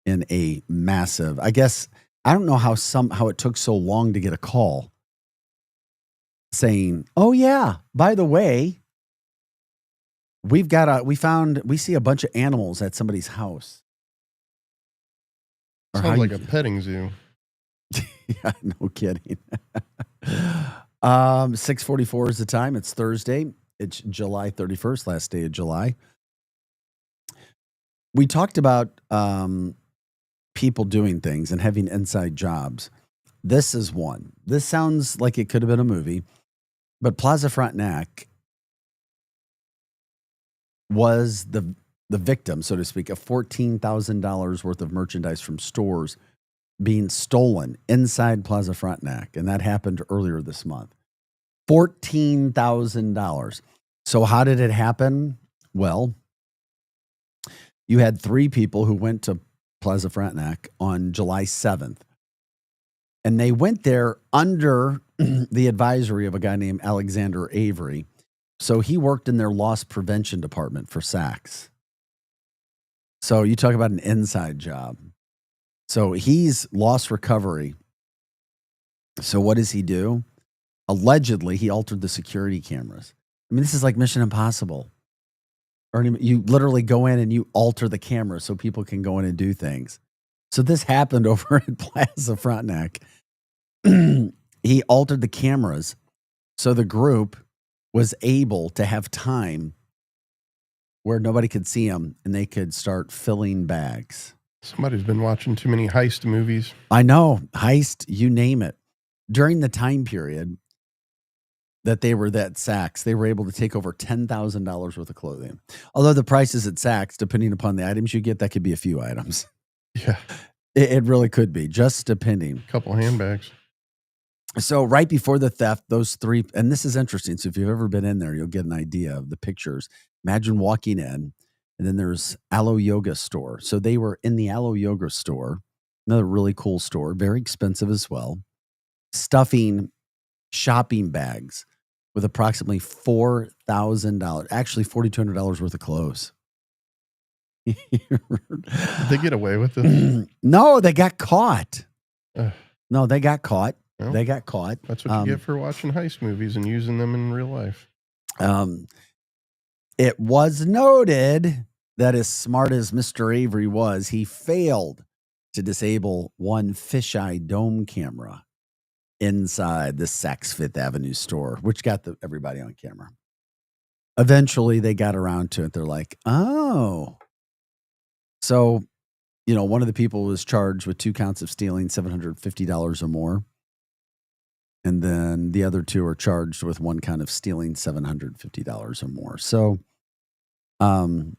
[SPEAKER 2] in a massive, I guess, I don't know how it took so long to get a call saying, oh yeah, by the way, we see a bunch of animals at somebody's house.
[SPEAKER 3] Sounds like a petting zoo.
[SPEAKER 2] Yeah, no kidding. 6:44 is the time. It's Thursday. It's July 31st, last day of July. We talked about people doing things and having inside jobs. This is one. This sounds like it could have been a movie, but Plaza Frontenac was the victim, so to speak, of $14,000 worth of merchandise from stores being stolen inside Plaza Frontenac, and that happened earlier this month. $14,000. So how did it happen? Well, you had 3 people who went to Plaza Frontenac on July 7th, and they went there under the advisory of a guy named Alexander Avery. So he worked in their loss prevention department for Saks. So you talk about an inside job. So he's lost recovery. So what does he do? Allegedly, he altered the security cameras. I mean, this is like Mission Impossible. Or you literally go in and you alter the camera so people can go in and do things. So this happened over at Plaza Frontenac. He altered the cameras so the group was able to have time where nobody could see them and they could start filling bags.
[SPEAKER 3] Somebody's been watching too many heist movies.
[SPEAKER 2] I know. Heist, you name it. During the time period that they were at Saks, they were able to take over $10,000 worth of clothing. Although the prices at Saks, depending upon the items you get, that could be a few items.
[SPEAKER 3] Yeah.
[SPEAKER 2] It really could be, just depending.
[SPEAKER 3] A couple handbags.
[SPEAKER 2] So right before the theft, those three, and this is interesting. So if you've ever been in there, you'll get an idea of the pictures. Imagine walking in, and then there's Alo Yoga store. So they were in the Alo Yoga store, another really cool store, very expensive as well, stuffing shopping bags with approximately $4,000, actually $4,200 worth of clothes.
[SPEAKER 3] Did they get away with this?
[SPEAKER 2] No, they got caught.
[SPEAKER 3] Ugh.
[SPEAKER 2] No, they got caught.
[SPEAKER 3] Well,
[SPEAKER 2] They got caught.
[SPEAKER 3] That's what you get for watching heist movies and using them in real life.
[SPEAKER 2] It was noted that as smart as Mr. Avery was, he failed to disable one fisheye dome camera inside the Saks Fifth Avenue store, which got everybody on camera. Eventually, they got around to it. They're like, oh. So, one of the people was charged with 2 counts of stealing $750 or more. And then the other 2 are charged with 1 count of stealing $750 or more. So, and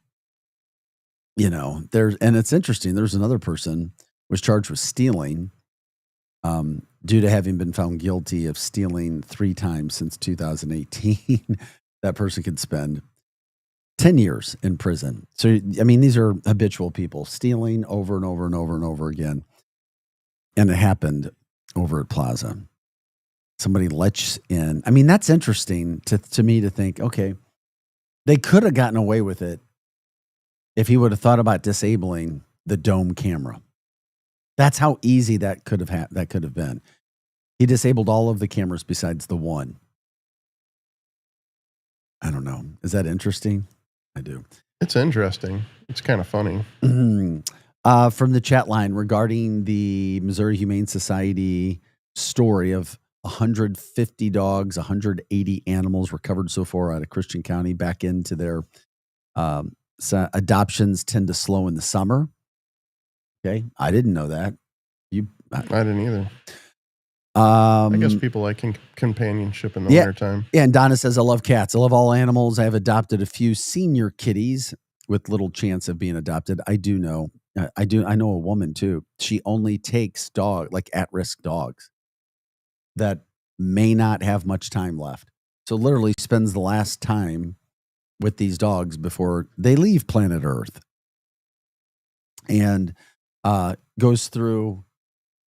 [SPEAKER 2] it's interesting. There's another person was charged with stealing due to having been found guilty of stealing 3 times since 2018. That person could spend 10 years in prison. So, I mean, these are habitual people stealing over and over and over and over again. And it happened over at Plaza. Somebody lets in. I mean, that's interesting to me to think, okay, they could have gotten away with it if he would have thought about disabling the dome camera. That's how easy that could have been. He disabled all of the cameras besides the one. I don't know. Is that interesting? I do.
[SPEAKER 3] It's interesting. It's kind of funny.
[SPEAKER 2] From the chat line regarding the Missouri Humane Society story of 150 dogs, 180 animals recovered so far out of Christian County back into their adoptions tend to slow in the summer. Okay. I didn't know that.
[SPEAKER 3] I didn't either. I guess people like companionship in the wintertime.
[SPEAKER 2] Yeah, and Donna says, I love cats. I love all animals. I have adopted a few senior kitties with little chance of being adopted. I do know. I know a woman too. She only takes at-risk dogs that may not have much time left. So literally spends the last time with these dogs before they leave planet Earth. And goes through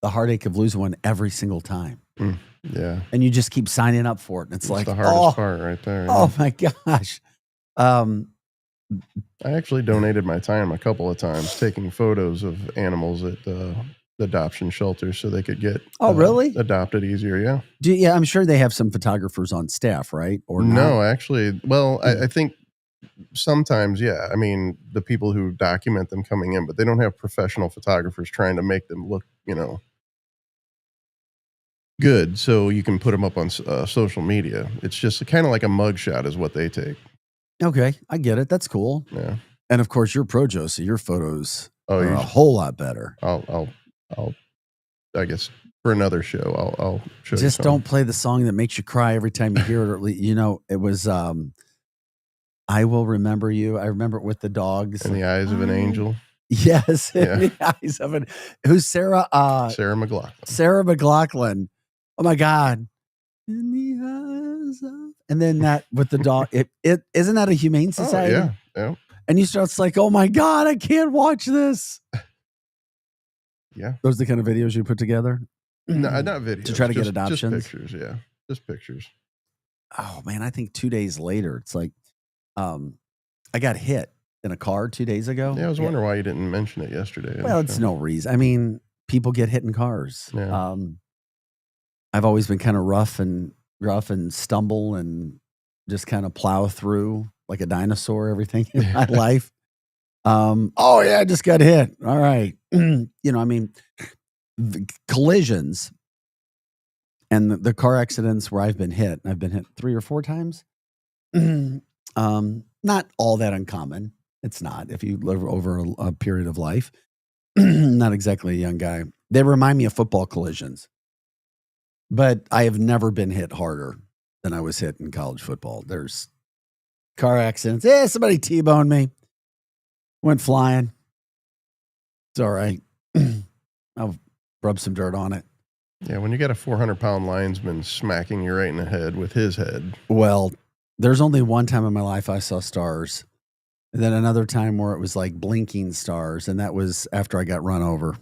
[SPEAKER 2] the heartache of losing one every single time.
[SPEAKER 3] Yeah.
[SPEAKER 2] And you just keep signing up for it. And it's like
[SPEAKER 3] the hardest part right there.
[SPEAKER 2] Oh my gosh.
[SPEAKER 3] I actually donated my time a couple of times taking photos of animals at the adoption shelter so they could get
[SPEAKER 2] really
[SPEAKER 3] adopted easier. Yeah.
[SPEAKER 2] Yeah, I'm sure they have some photographers on staff, right? Or
[SPEAKER 3] no, actually. Well, I think sometimes, yeah. I mean, the people who document them coming in, but they don't have professional photographers trying to make them look, good so you can put them up on social media. It's just kind of like a mugshot is what they take.
[SPEAKER 2] Okay, I get it. That's cool.
[SPEAKER 3] Yeah.
[SPEAKER 2] And of course, you're pro Joe, so your photos are
[SPEAKER 3] you
[SPEAKER 2] a whole lot better.
[SPEAKER 3] I'll I guess for another show, I'll show you.
[SPEAKER 2] Just don't play the song that makes you cry every time you hear it. Or, it was I Will Remember You. I remember it with the dogs.
[SPEAKER 3] In the Eyes of an Angel.
[SPEAKER 2] Yes, in the eyes of it. Who's Sarah?
[SPEAKER 3] Sarah McLachlan.
[SPEAKER 2] Sarah McLachlan. Oh my God. In the eyes of, and then that with the dog. It isn't that a Humane Society?
[SPEAKER 3] Oh, yeah.
[SPEAKER 2] And you start like, oh my God, I can't watch this.
[SPEAKER 3] Yeah.
[SPEAKER 2] Those are the kind of videos you put together?
[SPEAKER 3] No, not videos.
[SPEAKER 2] To try to get adoptions?
[SPEAKER 3] Just pictures, yeah. Just pictures.
[SPEAKER 2] Oh man, I think 2 days later, it's like, I got hit in a car 2 days ago.
[SPEAKER 3] Yeah, I was wondering why you didn't mention it yesterday.
[SPEAKER 2] Well, it's no reason. I mean, people get hit in cars.
[SPEAKER 3] Yeah.
[SPEAKER 2] I've always been kind of rough and stumble and just kind of plow through like a dinosaur, everything in my life. Oh yeah, I just got hit. All right. The collisions and the car accidents where I've been hit 3 or 4 times. Not all that uncommon. It's not if you live over a period of life. Not exactly a young guy. They remind me of football collisions. But I have never been hit harder than I was hit in college football. There's car accidents. Somebody T-boned me. Went flying. It's all right. I'll rub some dirt on it.
[SPEAKER 3] Yeah, when you got a 400-pound linesman smacking you right in the head with his head.
[SPEAKER 2] Well, there's only one time in my life I saw stars. And then another time where it was like blinking stars. And that was after I got run over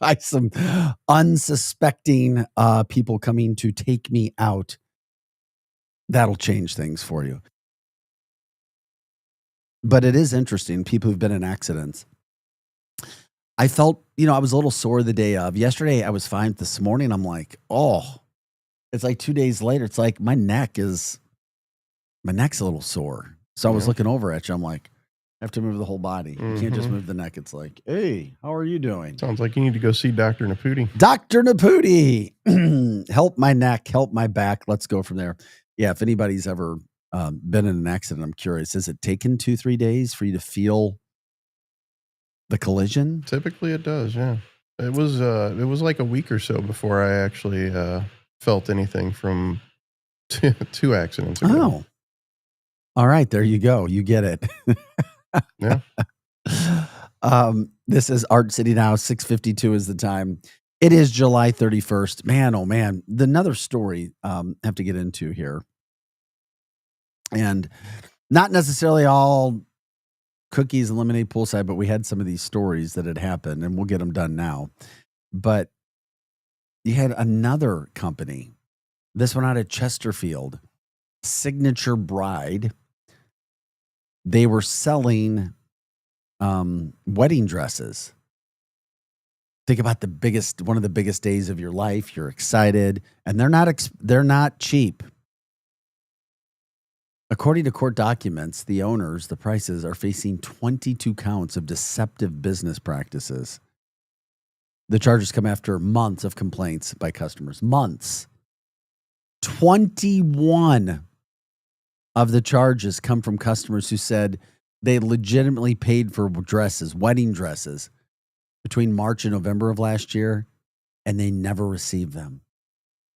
[SPEAKER 2] by some unsuspecting people coming to take me out. That'll change things for you. But it is interesting, people who've been in accidents. I felt, I was a little sore the day of. Yesterday, I was fine. This morning, I'm like, it's like 2 days later. It's like my neck's a little sore. So I was looking over at you. I'm like, I have to move the whole body. You can't just move the neck. It's like, hey, how are you doing?
[SPEAKER 3] Sounds like you need to go see Dr. Naputi.
[SPEAKER 2] Dr. Naputi, help my neck, help my back. Let's go from there. Yeah, if anybody's ever been in an accident, I'm curious. Has it taken 2-3 days for you to feel the collision?
[SPEAKER 3] Typically it does, yeah. It was like a week or so before I actually felt anything from 2 accidents ago.
[SPEAKER 2] Oh. All right, there you go. You get it.
[SPEAKER 3] Yeah.
[SPEAKER 2] This is Art City Now. 6:52 is the time. It is July 31st. Man, oh man. Another story I have to get into here. And not necessarily all cookies and lemonade poolside, but we had some of these stories that had happened, and we'll get them done now. But you had another company, this one out of Chesterfield, Signature Bride. They were selling wedding dresses. Think about one of the biggest days of your life. You're excited, and they're not cheap. According to court documents, the owners, the prices, are facing 22 counts of deceptive business practices. The charges come after months of complaints by customers. Months. 21 of the charges come from customers who said they legitimately paid for dresses, wedding dresses, between March and November of last year, and they never received them.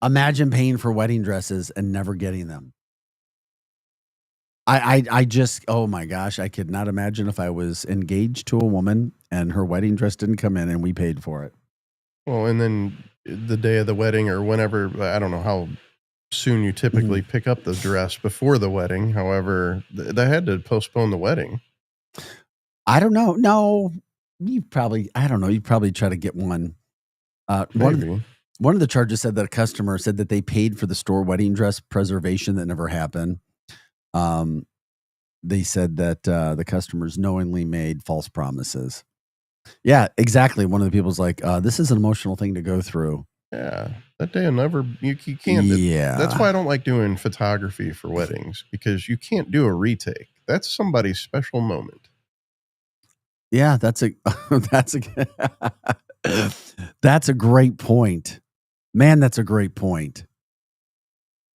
[SPEAKER 2] Imagine paying for wedding dresses and never getting them. I just, oh my gosh, I could not imagine if I was engaged to a woman and her wedding dress didn't come in and we paid for it.
[SPEAKER 3] Well, and then the day of the wedding or whenever, I don't know how soon you typically pick up the dress before the wedding. However, they had to postpone the wedding.
[SPEAKER 2] I don't know. No, you'd probably try to get one.
[SPEAKER 3] Maybe.
[SPEAKER 2] One of the charges said that a customer said that they paid for the store wedding dress preservation that never happened. They said that the customers knowingly made false promises. Yeah, exactly. One of the people's like, this is an emotional thing to go through.
[SPEAKER 3] Yeah, that day will never, you can't.
[SPEAKER 2] Yeah.
[SPEAKER 3] That's why I don't like doing photography for weddings, because you can't do a retake. That's somebody's special moment.
[SPEAKER 2] Yeah, that's a great point. Man, that's a great point.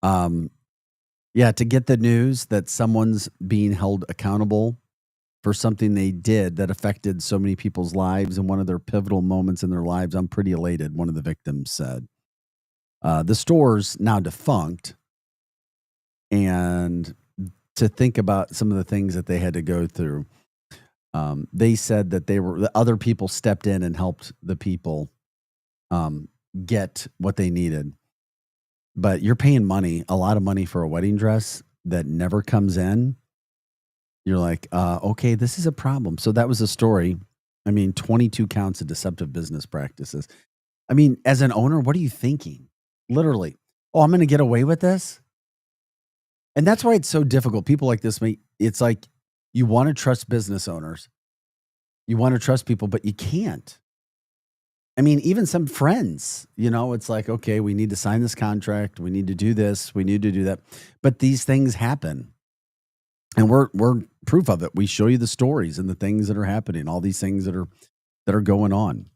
[SPEAKER 2] Yeah, to get the news that someone's being held accountable for something they did that affected so many people's lives and one of their pivotal moments in their lives, I'm pretty elated, one of the victims said. The store's now defunct, and to think about some of the things that they had to go through, they said that the other people stepped in and helped the people get what they needed. But you're paying a lot of money for a wedding dress that never comes in. You're like, okay, this is a problem. So that was the story. 22 counts of deceptive business practices. As an owner, what are you thinking? Literally, I'm going to get away with this. And that's why it's so difficult. People like this, it's like you want to trust business owners. You want to trust people, but you can't. I mean, even some friends, it's like, okay, we need to sign this contract. We need to do this. We need to do that. But these things happen. And we're proof of it. We show you the stories and the things that are happening, all these things that are going on.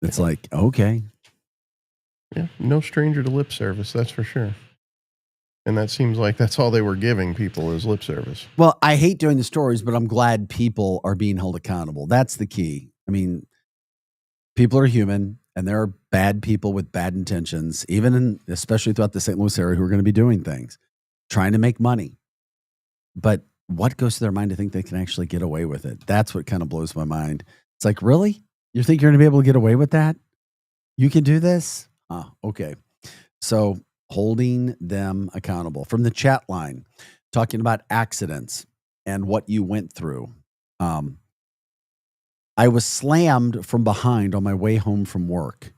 [SPEAKER 2] It's like, okay.
[SPEAKER 3] Yeah, no stranger to lip service, that's for sure. And that seems like that's all they were giving people is lip service.
[SPEAKER 2] Well, I hate doing the stories, but I'm glad people are being held accountable. That's the key. I mean, people are human, and there are bad people with bad intentions, especially throughout the St. Louis area, who are going to be doing things, trying to make money. But what goes to their mind to think they can actually get away with it? That's what kind of blows my mind. It's like, really? You think you're going to be able to get away with that? You can do this? Okay. So holding them accountable. From the chat line, talking about accidents and what you went through. I was slammed from behind on my way home from work.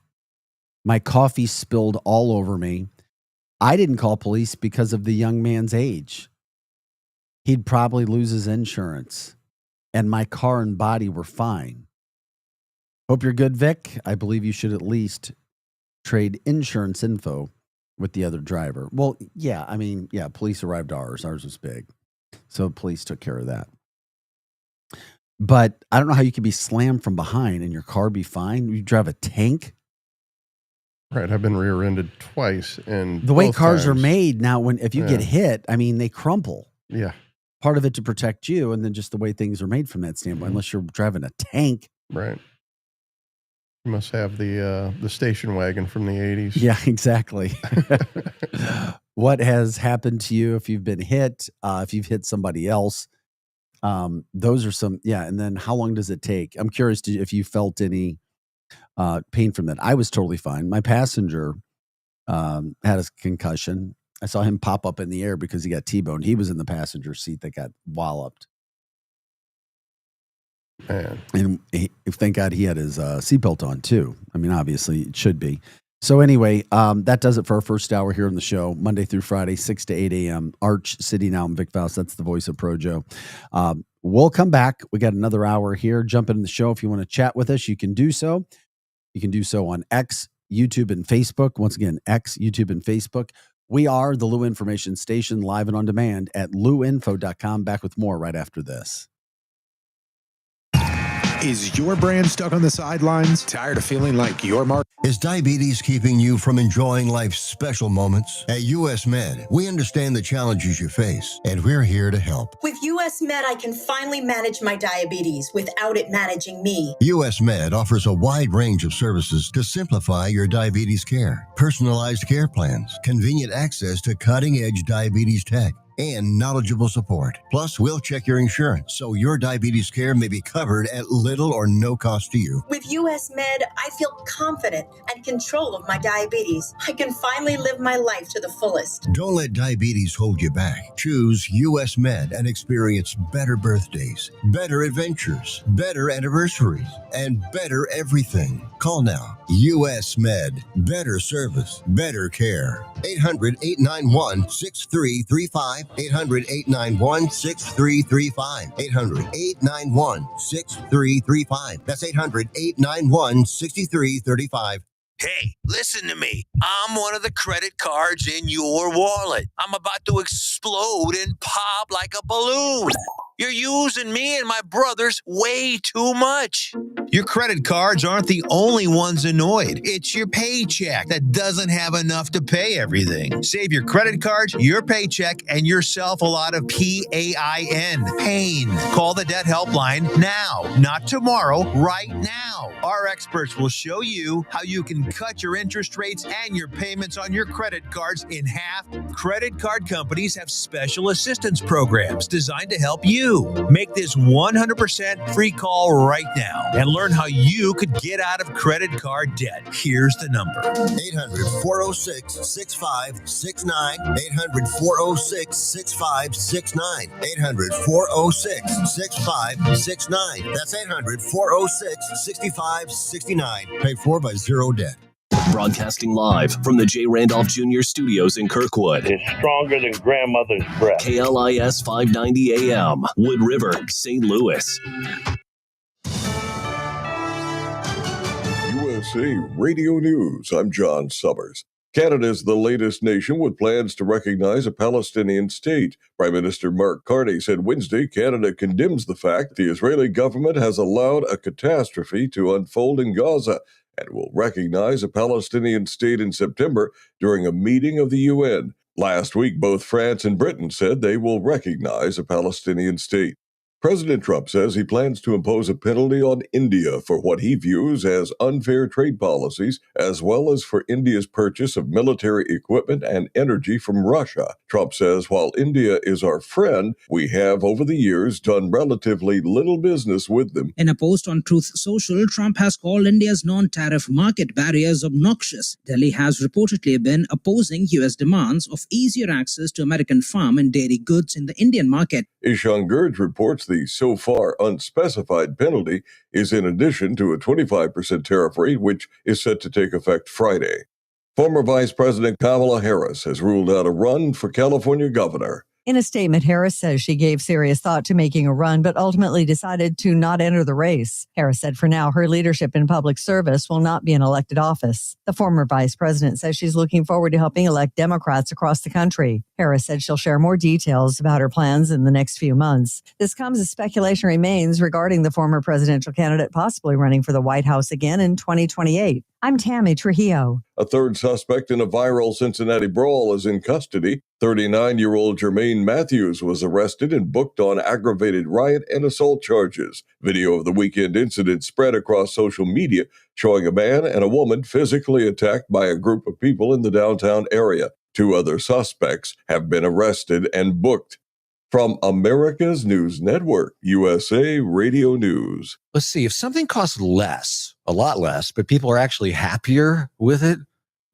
[SPEAKER 2] My coffee spilled all over me. I didn't call police because of the young man's age. He'd probably lose his insurance, and my car and body were fine. Hope you're good, Vic. I believe you should at least trade insurance info with the other driver. Well, yeah, police arrived ours. Ours was big. So police took care of that. But I don't know how you could be slammed from behind and your car be fine. You drive a tank.
[SPEAKER 3] Right. I've been rear-ended twice. And
[SPEAKER 2] the way cars are made now, if you get hit, they crumple.
[SPEAKER 3] Yeah.
[SPEAKER 2] Part of it to protect you, and then just the way things are made from that standpoint, unless you're driving a tank.
[SPEAKER 3] Right. You must have the station wagon from the 80s.
[SPEAKER 2] Yeah, exactly. What has happened to you if you've been hit, if you've hit somebody else? Those are some, and then how long does it take? I'm curious if you felt any pain from that. I was totally fine. My passenger had a concussion. I saw him pop up in the air because he got T-boned. He was in the passenger seat that got walloped.
[SPEAKER 3] Man.
[SPEAKER 2] And thank God he had his seatbelt on too. Obviously it should be. So anyway, that does it for our first hour here on the show, Monday through Friday, 6 to 8 a.m. Arch City Now. I'm Vic Faust. That's the voice of Projo. We'll come back. We got another hour here. Jump into the show. If you want to chat with us, you can do so. You can do so on X, YouTube, and Facebook. Once again, X, YouTube, and Facebook. We are the Lou Information Station, live and on demand at louinfo.com. Back with more right after this.
[SPEAKER 11] Is your brand stuck on the sidelines? Tired of feeling like your mark?
[SPEAKER 12] Is diabetes keeping you from enjoying life's special moments? At US Med, we understand the challenges you face, and we're here to help.
[SPEAKER 13] With US Med, I can finally manage my diabetes without it managing me.
[SPEAKER 12] US Med offers a wide range of services to simplify your diabetes care. Personalized care plans, convenient access to cutting-edge diabetes tech, and knowledgeable support. Plus, we'll check your insurance so your diabetes care may be covered at little or no cost to you.
[SPEAKER 13] With US Med, I feel confident and control of my diabetes. I can finally live my life to the fullest.
[SPEAKER 12] Don't let diabetes hold you back. Choose US Med and experience better birthdays, better adventures, better anniversaries, and better everything. Call now. US Med. Better service, better care. 800-891-6335. 800-891-6335. 800-891-6335. That's 800-891-6335.
[SPEAKER 14] Hey, listen to me. I'm one of the credit cards in your wallet. I'm about to explode and pop like a balloon. You're using me and my brothers way too much. Your credit cards aren't the only ones annoyed. It's your paycheck that doesn't have enough to pay everything. Save your credit cards, your paycheck, and yourself a lot of PAIN. Pain. Call the debt helpline now, not tomorrow, right now. Our experts will show you how you can cut your interest rates and your payments on your credit cards in half. Credit card companies have special assistance programs designed to help you. Make this 100% free call right now and learn how you could get out of credit card debt. Here's the number.
[SPEAKER 12] 800-406-6569. 800-406-6569. 800-406-6569. That's 800-406-6569. Paid for by Zero Debt.
[SPEAKER 1] Broadcasting live from the J. Randolph Jr. Studios in Kirkwood.
[SPEAKER 15] It's stronger than grandmother's breath.
[SPEAKER 1] KLIS 590 AM, Wood River, St. Louis.
[SPEAKER 16] USA Radio News. I'm John Summers. Canada is the latest nation with plans to recognize a Palestinian state. Prime Minister Mark Carney said Wednesday Canada condemns the fact the Israeli government has allowed a catastrophe to unfold in Gaza and will recognize a Palestinian state in September during a meeting of the UN. Last week, both France and Britain said they will recognize a Palestinian state. President Trump says he plans to impose a penalty on India for what he views as unfair trade policies, as well as for India's purchase of military equipment and energy from Russia. Trump says while India is our friend, we have over the years done relatively little business with them.
[SPEAKER 17] In a post on Truth Social, Trump has called India's non-tariff market barriers obnoxious. Delhi has reportedly been opposing U.S. demands of easier access to American farm and dairy goods in the Indian market.
[SPEAKER 16] Ishan Gurj reports the so far unspecified penalty is in addition to a 25% tariff rate, which is set to take effect Friday. Former Vice President Kamala Harris has ruled out a run for California governor.
[SPEAKER 18] In a statement, Harris says she gave serious thought to making a run, but ultimately decided to not enter the race. Harris said for now, her leadership in public service will not be an elected office. The former vice president says she's looking forward to helping elect Democrats across the country. Harris said she'll share more details about her plans in the next few months. This comes as speculation remains regarding the former presidential candidate possibly running for the White House again in 2028. I'm Tammy Trujillo.
[SPEAKER 16] A third suspect in a viral Cincinnati brawl is in custody. 39-year-old Jermaine Matthews was arrested and booked on aggravated riot and assault charges. Video of the weekend incident spread across social media, showing a man and a woman physically attacked by a group of people in the downtown area. 2 other suspects have been arrested and booked. From America's News Network, USA Radio News.
[SPEAKER 19] Let's see, if something costs less, a lot less, but people are actually happier with it,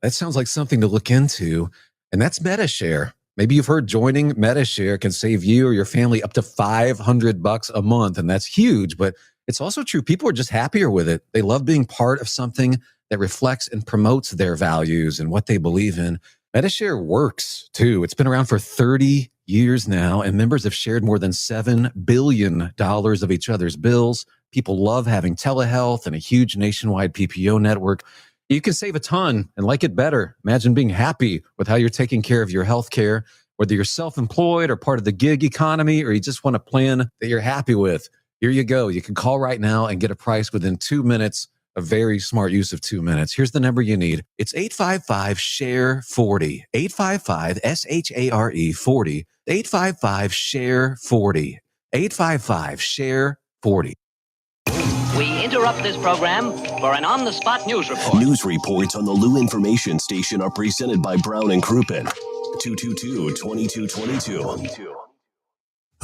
[SPEAKER 19] that sounds like something to look into. And that's MetaShare. Maybe you've heard joining MetaShare can save you or your family up to $500 a month. And that's huge, but it's also true. People are just happier with it. They love being part of something that reflects and promotes their values and what they believe in. MetaShare works too. It's been around for 30 years now, and members have shared more than $7 billion of each other's bills. People love having telehealth and a huge nationwide PPO network. You can save a ton and like it better. Imagine being happy with how you're taking care of your health care, whether you're self-employed or part of the gig economy, or you just want a plan that you're happy with. Here you go. You can call right now and get a price within 2 minutes. A very smart use of 2 minutes. Here's the number you need. It's 855-SHARE-40. 855-SHARE-40. 855-SHARE-40. 855-SHARE-40.
[SPEAKER 20] We interrupt this program for an on-the-spot news report.
[SPEAKER 1] News reports on the Lou Information Station are presented by Brown and Crouppen. 222-2222.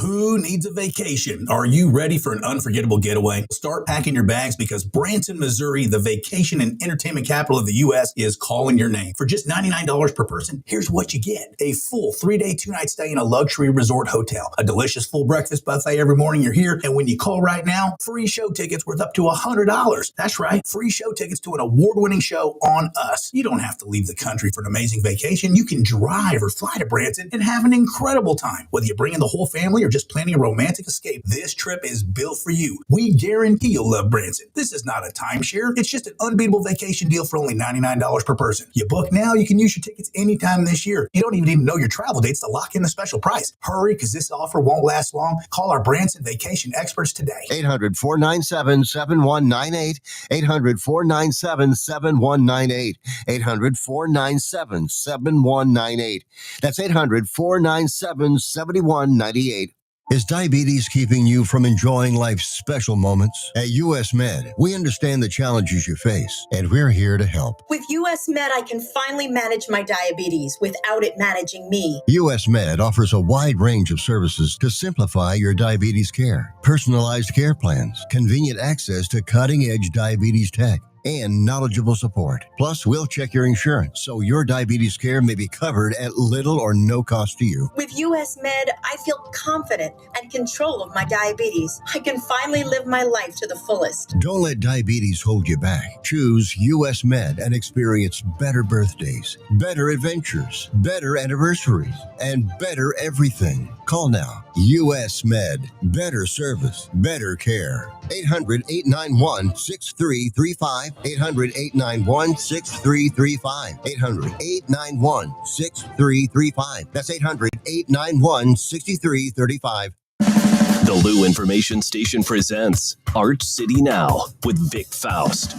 [SPEAKER 21] Who needs a vacation? Are you ready for an unforgettable getaway? Start packing your bags because Branson, Missouri, the vacation and entertainment capital of the U.S., is calling your name. For just $99 per person, here's what you get. A full 3-day, 2-night stay in a luxury resort hotel, a delicious full breakfast buffet every morning you're here, and when you call right now, free show tickets worth up to $100. That's right, free show tickets to an award-winning show on us. You don't have to leave the country for an amazing vacation. You can drive or fly to Branson and have an incredible time. Whether you bring in the whole family or just planning a romantic escape, this trip is built for you. We guarantee you'll love Branson. This is not a timeshare. It's just an unbeatable vacation deal for only $99 per person. You book now, you can use your tickets anytime this year. You don't even need to know your travel dates to lock in the special price. Hurry, because this offer won't last long. Call our Branson vacation experts today.
[SPEAKER 12] 800-497-7198. 800-497-7198. 800-497-7198. That's 800-497-7198. Is diabetes keeping you from enjoying life's special moments? At US Med, we understand the challenges you face, and we're here to help.
[SPEAKER 13] With US Med, I can finally manage my diabetes without it managing me.
[SPEAKER 12] US Med offers a wide range of services to simplify your diabetes care. Personalized care plans, convenient access to cutting-edge diabetes tech, and knowledgeable support. Plus, we'll check your insurance so your diabetes care may be covered at little or no cost to you.
[SPEAKER 13] With US Med, I feel confident and control of my diabetes. I can finally live my life to the fullest.
[SPEAKER 12] Don't let diabetes hold you back. Choose US Med and experience better birthdays, better adventures, better anniversaries, and better everything. Call now. US Med. Better service, better care. 800-891-6335. 800-891-6335. 800-891-6335. That's 800-891-6335.
[SPEAKER 1] The Lou Information Station presents Art City Now with Vic Faust.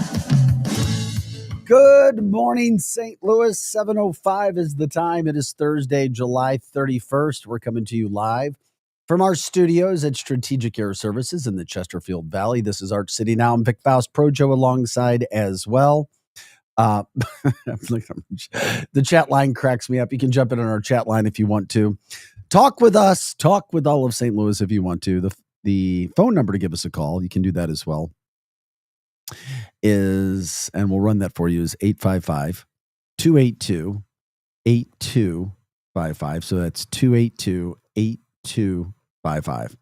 [SPEAKER 2] Good morning, St. Louis. 7:05 is the time. It is Thursday, July 31st. We're coming to you live from our studios at Strategic Air Services in the Chesterfield Valley. This is Art City Now. I'm Vic Faust, Projo alongside as well. The chat line cracks me up. You can jump in on our chat line if you want to. Talk with us. Talk with all of St. Louis if you want to. The phone number to give us a call, you can do that as well, is, and we'll run that for you, is 855-282-8255. So that's 282-8255.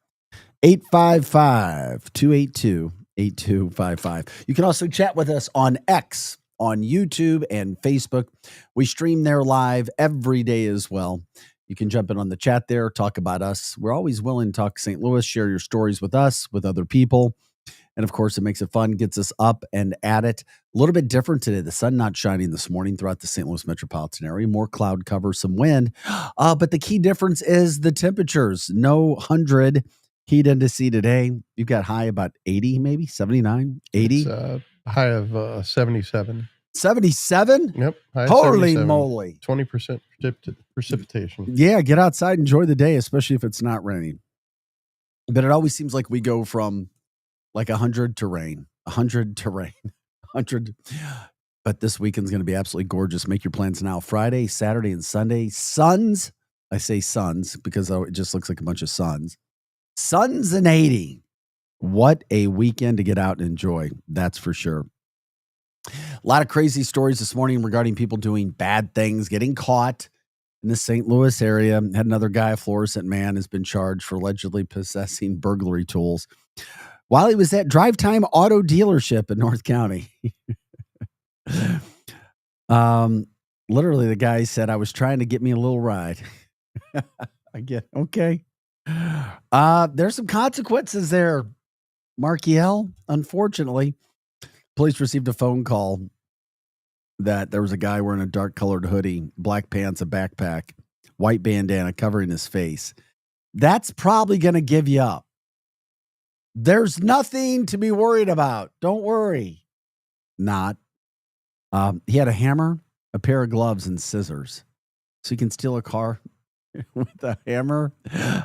[SPEAKER 2] 855-282-8255. You can also chat with us on X, on YouTube and Facebook. We stream there live every day as well. You can jump in on the chat there, talk about us. We're always willing to talk St. Louis, share your stories with us, with other people. And of course, it makes it fun, gets us up and at it. A little bit different today. The sun not shining this morning throughout the St. Louis metropolitan area. More cloud cover, some wind. But the key difference is the temperatures. No 100 heat index today. You've got high about 80, maybe 79, 80.
[SPEAKER 3] It's high of 77.
[SPEAKER 2] 77?
[SPEAKER 3] Yep.
[SPEAKER 2] Holy moly.
[SPEAKER 3] 20% precipitation.
[SPEAKER 2] Yeah, get outside, enjoy the day, especially if it's not raining. But it always seems like we go from like 100 to rain, 100 to rain, 100. But this weekend's going to be absolutely gorgeous. Make your plans now. Friday, Saturday, and Sunday. Suns. I say suns because it just looks like a bunch of suns. Suns and 80. What a weekend to get out and enjoy. That's for sure. A lot of crazy stories this morning regarding people doing bad things, getting caught in the St. Louis area. Had another guy, a fluorescent man, has been charged for allegedly possessing burglary tools while he was at Drive Time Auto Dealership in North County. Literally, the guy said, "I was trying to get me a little ride." I get, okay. There's some consequences there, Markiel. Unfortunately, police received a phone call that there was a guy wearing a dark colored hoodie, black pants, a backpack, white bandana covering his face. That's probably going to give you up. There's nothing to be worried about. Don't worry. Not. He had a hammer, a pair of gloves, and scissors. So you can steal a car with a hammer,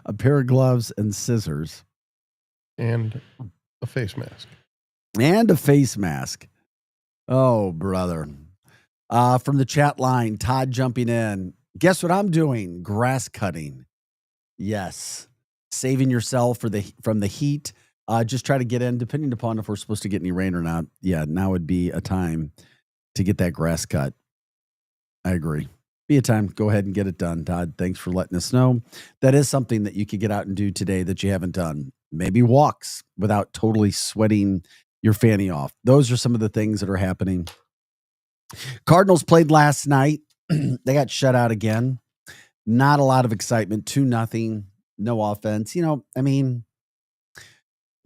[SPEAKER 2] a pair of gloves, and scissors.
[SPEAKER 3] And a face mask.
[SPEAKER 2] And a face mask. Oh, brother. From the chat line, Todd jumping in. Guess what I'm doing? Grass cutting. Yes. Saving yourself from the heat. Just try to get in, depending upon if we're supposed to get any rain or not. Yeah, now would be a time to get that grass cut. I agree. Be a time. Go ahead and get it done, Todd. Thanks for letting us know. That is something that you could get out and do today that you haven't done. Maybe walks without totally sweating your fanny off. Those are some of the things that are happening. Cardinals played last night. They got shut out again. Not a lot of excitement. 2-0. No offense. You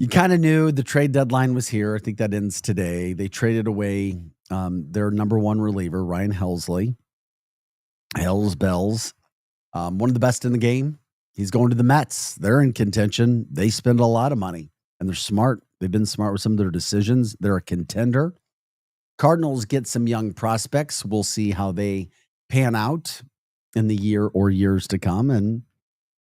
[SPEAKER 2] kind of knew the trade deadline was here. I think that ends today. They traded away their number one reliever, Ryan Helsley. Hells Bells. One of the best in the game. He's going to the Mets. They're in contention. They spend a lot of money, and they're smart. They've been smart with some of their decisions. They're a contender. Cardinals get some young prospects. We'll see how they pan out in the year or years to come. And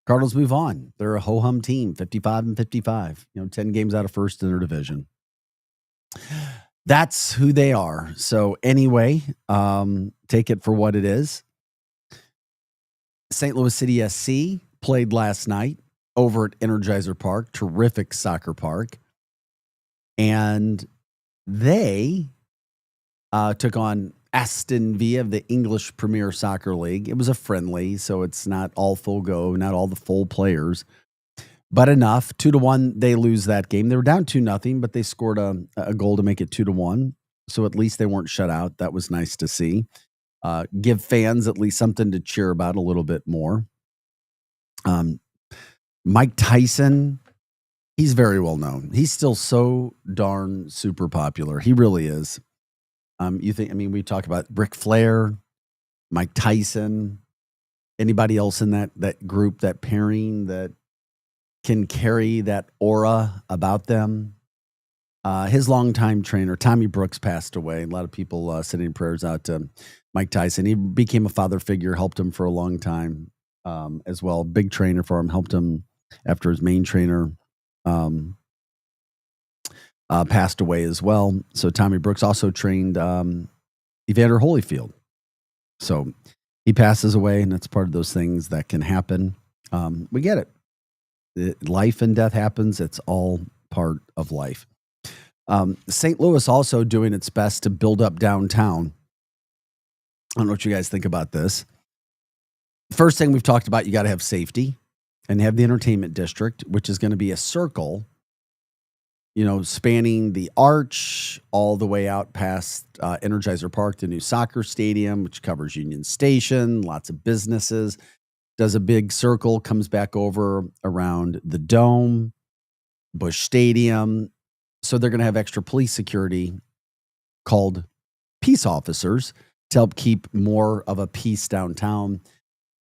[SPEAKER 2] Cardinals move on. They're a ho-hum team, 55-55, 10 games out of first in their division. That's who they are. So anyway, take it for what it is. St. Louis City SC played last night over at Energizer Park, terrific soccer park. And they took on Aston Villa of the English Premier Soccer League. It was a friendly, so it's not all full go, not all the full players, but enough. 2-1, they lose that game. They were down 2-0, but they scored a goal to make it 2-1. So at least they weren't shut out. That was nice to see. Give fans at least something to cheer about a little bit more. Mike Tyson, he's very well known. He's still so darn super popular. He really is. We talk about Ric Flair, Mike Tyson, anybody else in that group, that pairing that can carry that aura about them. His longtime trainer, Tommy Brooks, passed away. A lot of people sending prayers out to Mike Tyson. He became a father figure, helped him for a long time as well. Big trainer for him, helped him after his main trainer passed away as well. So Tommy Brooks also trained Evander Holyfield. So he passes away, and that's part of those things that can happen. We get it. Life and death happens. It's all part of life. St. Louis also doing its best to build up downtown. I don't know what you guys think about this. First thing we've talked about, you got to have safety and have the entertainment district, which is going to be a circle, spanning the arch all the way out past Energizer Park, the new soccer stadium, which covers Union Station, lots of businesses, does a big circle, comes back over around the Dome, Busch Stadium. So they're going to have extra police security called peace officers to help keep more of a peace downtown,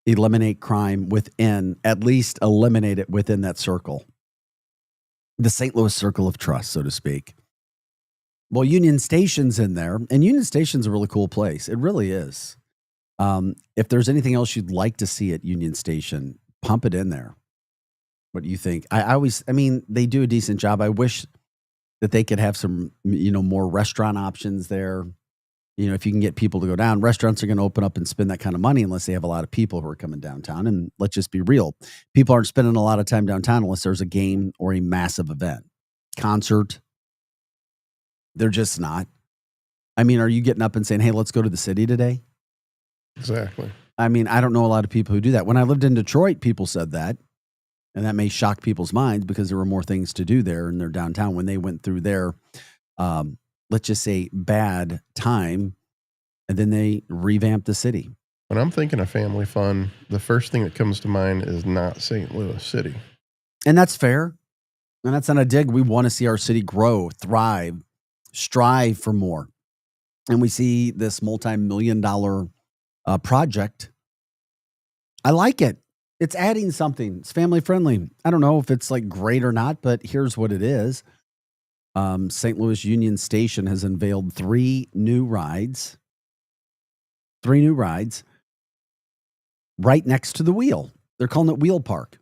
[SPEAKER 2] eliminate crime at least eliminate it within that circle. The St. Louis Circle of Trust, so to speak. Well, Union Station's in there, and Union Station's a really cool place. It really is. If there's anything else you'd like to see at Union Station, pump it in there. What do you think? They do a decent job. I wish that they could have some, more restaurant options there. If you can get people to go down, restaurants are going to open up and spend that kind of money unless they have a lot of people who are coming downtown. And let's just be real. People aren't spending a lot of time downtown unless there's a game or a massive event, concert. They're just not. Are you getting up and saying, hey, let's go to the city today?
[SPEAKER 3] Exactly.
[SPEAKER 2] I don't know a lot of people who do that. When I lived in Detroit, people said that. And that may shock people's minds because there were more things to do there in their downtown when they went through their, let's just say, bad time. And then they revamped the city.
[SPEAKER 3] When I'm thinking of family fun, the first thing that comes to mind is not St. Louis City.
[SPEAKER 2] And that's fair. And that's not a dig. We want to see our city grow, thrive, strive for more. And we see this multi-million-dollar project. I like it. It's adding something. It's family friendly. I don't know if it's like great or not, but here's what it is. St. Louis Union Station has unveiled 3 new rides. 3 new rides right next to the wheel. They're calling it Wheel Park.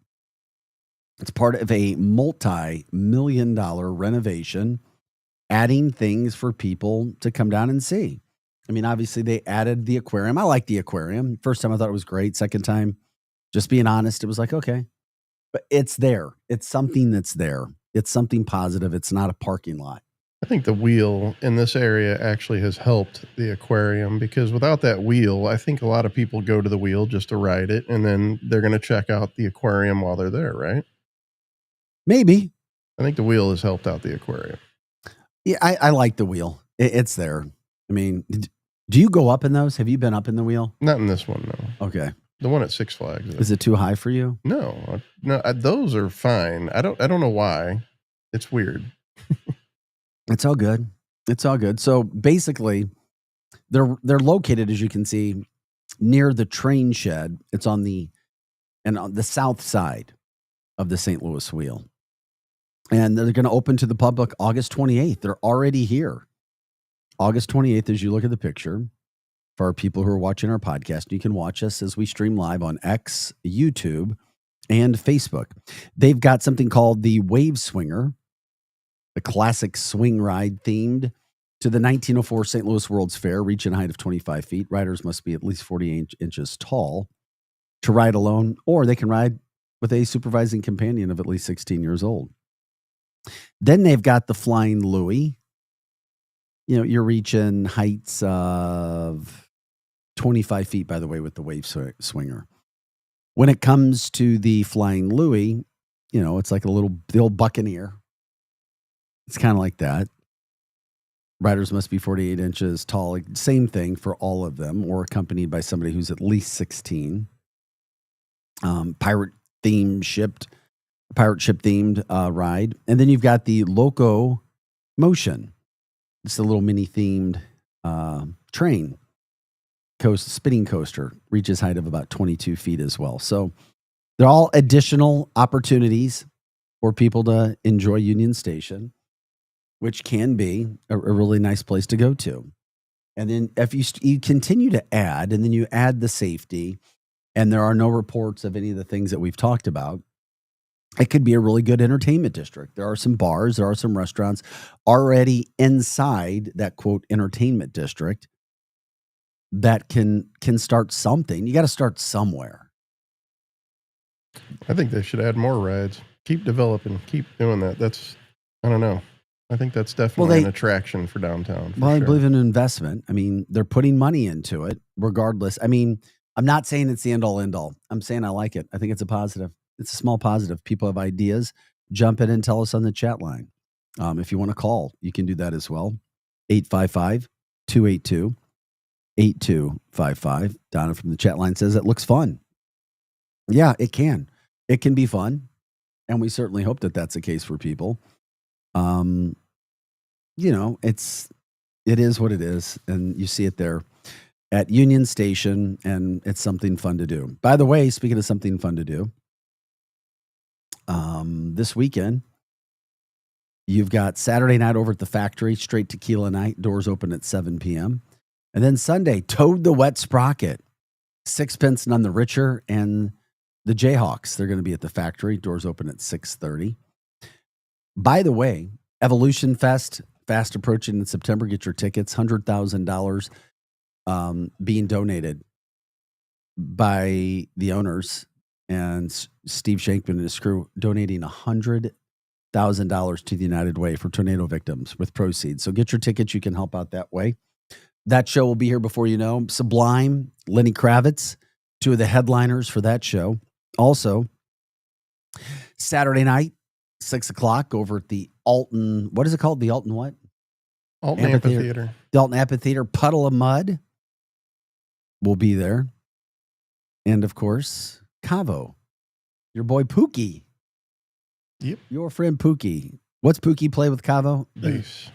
[SPEAKER 2] It's part of a multi-million-dollar renovation, adding things for people to come down and see. Obviously they added the aquarium. I like the aquarium. First time I thought it was great. Second time, just being honest, it was like, okay, but it's there. It's something that's there. It's something positive. It's not a parking lot.
[SPEAKER 3] I think the wheel in this area actually has helped the aquarium because without that wheel, I think a lot of people go to the wheel just to ride it. And then they're going to check out the aquarium while they're there, right?
[SPEAKER 2] Maybe.
[SPEAKER 3] I think the wheel has helped out the aquarium.
[SPEAKER 2] Yeah, I like the wheel. It's there. Do you go up in those? Have you been up in the wheel?
[SPEAKER 3] Not in this one, no.
[SPEAKER 2] Okay.
[SPEAKER 3] The one at Six Flags.
[SPEAKER 2] Is it too high for you?
[SPEAKER 3] No, those are fine. I don't know why. It's weird.
[SPEAKER 2] It's all good. It's all good. So basically, they're located, as you can see, near the train shed. It's on the south side of the St. Louis Wheel. And they're going to open to the public August 28th. They're already here. August 28th, as you look at the picture. For our people who are watching our podcast, you can watch us as we stream live on X, YouTube, and Facebook. They've got something called the Wave Swinger, the classic swing ride themed to the 1904 St. Louis World's Fair, reaching a height of 25 feet. Riders must be at least 48 inches tall to ride alone, or they can ride with a supervising companion of at least 16 years old. Then they've got the Flying Louie. You're reaching heights of 25 feet, by the way, with the Wave Swinger. When it comes to the Flying Louie, it's like the old Buccaneer. It's kind of like that. Riders must be 48 inches tall. Same thing for all of them, or accompanied by somebody who's at least 16. Pirate theme shipped pirate ship themed ride. And then you've got the Loco Motion. It's a little mini themed train spinning coaster, reaches height of about 22 feet as well. So they're all additional opportunities for people to enjoy Union Station, which can be a really nice place to go to. And then if you continue to add, and then you add the safety, and there are no reports of any of the things that we've talked about, it could be a really good entertainment district. There are some bars, there are some restaurants already inside that, quote, entertainment district that can start something. You got to start somewhere.
[SPEAKER 3] I think they should add more rides. Keep developing. Keep doing that. I don't know. I think that's definitely an attraction for downtown.
[SPEAKER 2] I believe in investment. I mean, they're putting money into it regardless. I mean, I'm not saying it's the end all end all. I'm saying I like it. I think it's a positive. It's a small positive. People have ideas. Jump in and tell us on the chat line. If you want to call, you can do that as well. 855-282-8255. Donna from the chat line says it looks fun. Yeah, it can. It can be fun. And we certainly hope that that's the case for people. It is what it is. And you see it there at Union Station, and it's something fun to do. By the way, speaking of something fun to do, this weekend, you've got Saturday night over at the factory, straight tequila night, doors open at 7 p.m. And then Sunday, Toad the Wet Sprocket, Sixpence None the Richer, and the Jayhawks. They're going to be at the factory, doors open at 6:30. By the way, Evolution Fest, fast approaching in September. Get your tickets, $100,000 being donated by the owners, and Steve Shankman and his crew donating $100,000 to the United Way for tornado victims with proceeds. So get your tickets. You can help out that way. That show will be here before you know. Sublime, Lenny Kravitz, two of the headliners for that show. Also, Saturday night, 6 o'clock over at the Alton. What is it called? The Alton what?
[SPEAKER 3] Alton Amphitheater.
[SPEAKER 2] The Alton Amphitheater. Puddle of Mud will be there. And of course, Cavo, your boy Pookie.
[SPEAKER 3] Yep.
[SPEAKER 2] Your friend Pookie. What's Pookie play with Cavo?
[SPEAKER 3] Bass.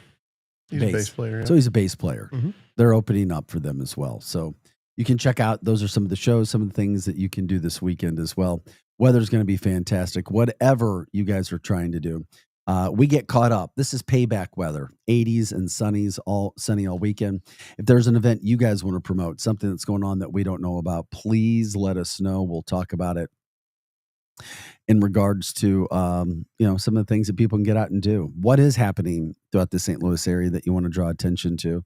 [SPEAKER 3] He's a bass player. Yeah.
[SPEAKER 2] So he's a bass player.
[SPEAKER 3] Mm-hmm.
[SPEAKER 2] They're opening up for them as well. So you can check out, those are some of the shows, some of the things that you can do this weekend as well. Weather's going to be fantastic. Whatever you guys are trying to do, we get caught up. This is payback weather, 80s and sunny all weekend. If there's an event you guys want to promote, something that's going on that we don't know about, please let us know. We'll talk about it in regards to, some of the things that people can get out and do. What is happening throughout the St. Louis area that you want to draw attention to?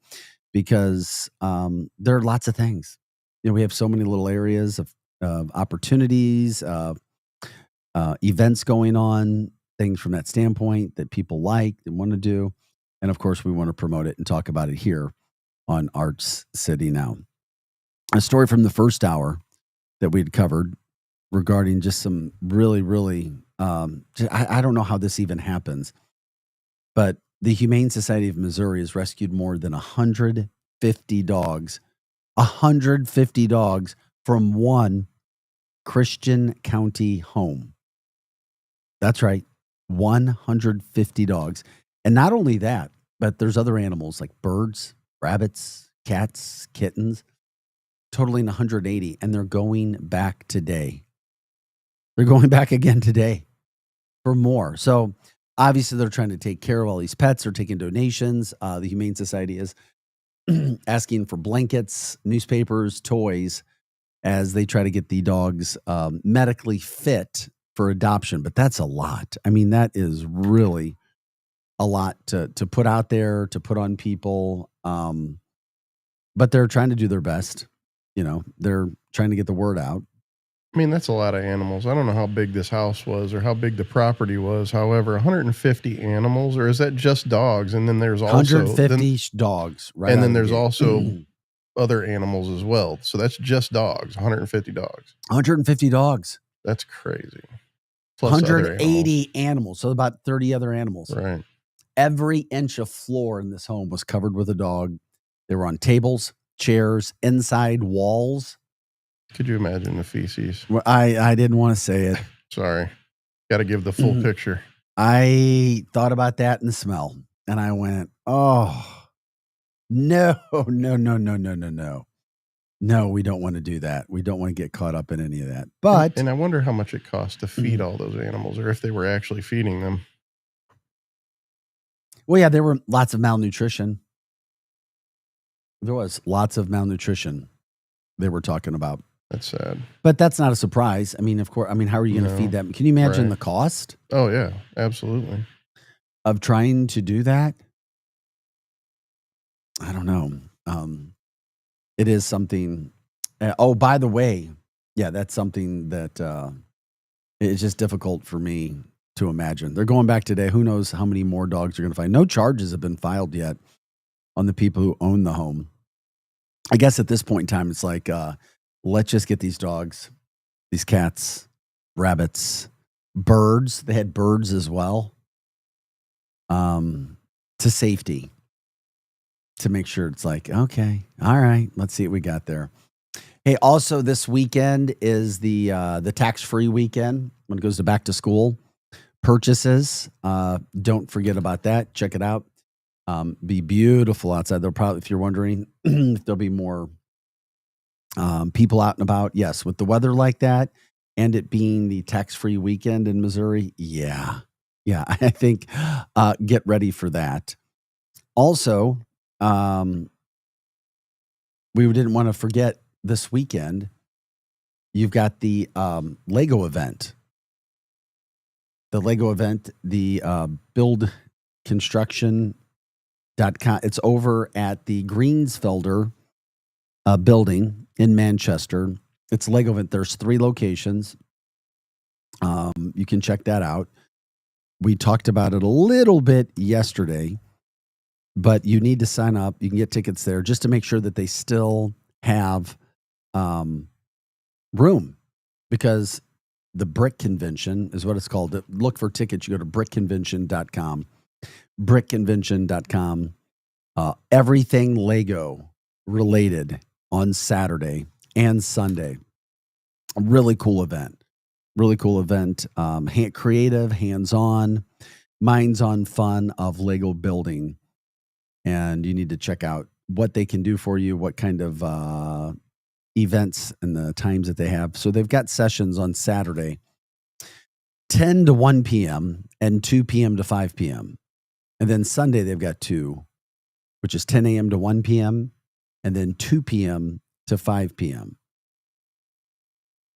[SPEAKER 2] Because there are lots of things. We have so many little areas of opportunities, events going on, things from that standpoint that people like and want to do. And of course, we want to promote it and talk about it here on Arts City Now. A story from the first hour that we'd covered regarding just some really, really, I don't know how this even happens, but the Humane Society of Missouri has rescued more than 150 dogs, 150 dogs from one Christian County home. That's right, 150 dogs. And not only that, but there's other animals like birds, rabbits, cats, kittens, totaling 180. And they're going back today. They're going back again today for more. So obviously they're trying to take care of all these pets. They're taking donations. The Humane Society is asking for blankets, newspapers, toys, as they try to get the dogs medically fit for adoption. But that's a lot. I mean, that is really a lot to put out there, to put on people. But they're trying to do their best. They're trying to get the word out.
[SPEAKER 3] I mean, that's a lot of animals. I don't know how big this house was or how big the property was. However, 150 animals, or is that just dogs? And then there's also
[SPEAKER 2] 150 dogs, right?
[SPEAKER 3] And then there's also other animals as well. So that's just dogs, 150 dogs.
[SPEAKER 2] 150 dogs.
[SPEAKER 3] That's crazy. Plus
[SPEAKER 2] 180 animals. So about 30 other animals.
[SPEAKER 3] Right.
[SPEAKER 2] Every inch of floor in this home was covered with a dog. They were on tables, chairs, inside walls.
[SPEAKER 3] Could you imagine the feces?
[SPEAKER 2] Well, I didn't want to say it.
[SPEAKER 3] Sorry. Got to give the full picture.
[SPEAKER 2] I thought about that and the smell, and I went, oh, no. No, we don't want to do that. We don't want to get caught up in any of that. But
[SPEAKER 3] and I wonder how much it costs to feed all those animals, or if they were actually feeding them.
[SPEAKER 2] Well, yeah, there were lots of malnutrition. There was lots of malnutrition they were talking about.
[SPEAKER 3] That's sad.
[SPEAKER 2] But that's not a surprise. I mean, of course, how are you going to feed them? Can you imagine the cost?
[SPEAKER 3] Oh, yeah, absolutely.
[SPEAKER 2] Of trying to do that? I don't know. It is something. Oh, by the way, yeah, that's something that it's just difficult for me to imagine. They're going back today. Who knows how many more dogs are going to find? No charges have been filed yet on the people who own the home. I guess at this point in time, it's like, let's just get these dogs, these cats, rabbits, birds. They had birds as well, to safety, to make sure it's like, okay, all right, let's see what we got there. Hey, also this weekend is the tax-free weekend when it goes to back to school purchases. Don't forget about that. Check it out. Be beautiful outside. There'll probably, if you're wondering, if there'll be more people out and about. Yes, with the weather like that and it being the tax-free weekend in Missouri. Yeah, I think get ready for that. Also, we didn't want to forget this weekend, you've got the Lego event. The Lego event, the Build Construction.com. It's over at the Greensfelder building in Manchester. It's a Lego event. There's 3 locations. You can check that out. We talked about it a little bit yesterday, but you need to sign up. You can get tickets there just to make sure that they still have room, because the Brick Convention is what it's called. Look for tickets. You go to brickconvention.com. brickconvention.com. Everything Lego related on Saturday and Sunday. A really cool event. Creative, hands-on, minds-on fun of Lego building. And you need to check out what they can do for you, what kind of events and the times that they have. So they've got sessions on Saturday, 10 to 1 p.m. and 2 p.m. to 5 p.m. And then Sunday they've got 2, which is 10 a.m. to 1 p.m. and then 2 p.m. to 5 p.m.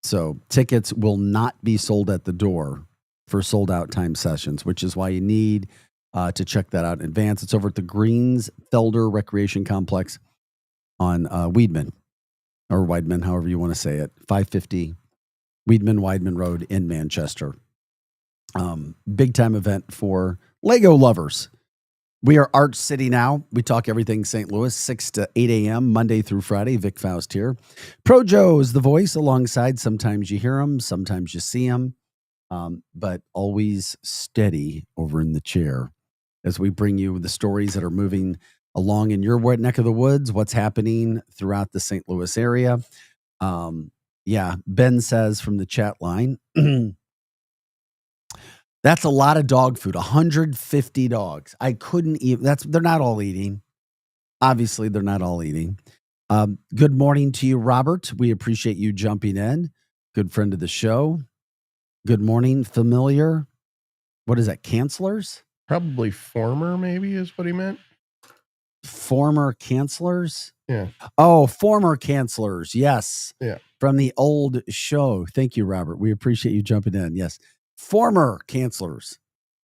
[SPEAKER 2] So tickets will not be sold at the door for sold out time sessions, which is why you need to check that out in advance. It's over at the Greensfelder Recreation Complex on Weidman, or Weidman, however you want to say it, 550 Weidman Road in Manchester. Big time event for Lego lovers. We are Arch City now. We talk everything St. Louis, 6 to 8 a.m., Monday through Friday. Vic Faust here. Pro Joe is the voice alongside. Sometimes you hear him, sometimes you see him, but always steady over in the chair as we bring you the stories that are moving along in your neck of the woods, what's happening throughout the St. Louis area. Ben says from the chat line, that's a lot of dog food, 150 dogs. I couldn't even, they're not all eating. Obviously, they're not all eating. Good morning to you, Robert. We appreciate you jumping in. Good friend of the show. Good morning, familiar. What is that, cancelers?
[SPEAKER 3] Probably former, maybe, is what he meant.
[SPEAKER 2] Former cancelers?
[SPEAKER 3] Yeah.
[SPEAKER 2] Oh, former cancelers. Yes.
[SPEAKER 3] Yeah.
[SPEAKER 2] From the old show. Thank you, Robert. We appreciate you jumping in. Yes. Former cancelers.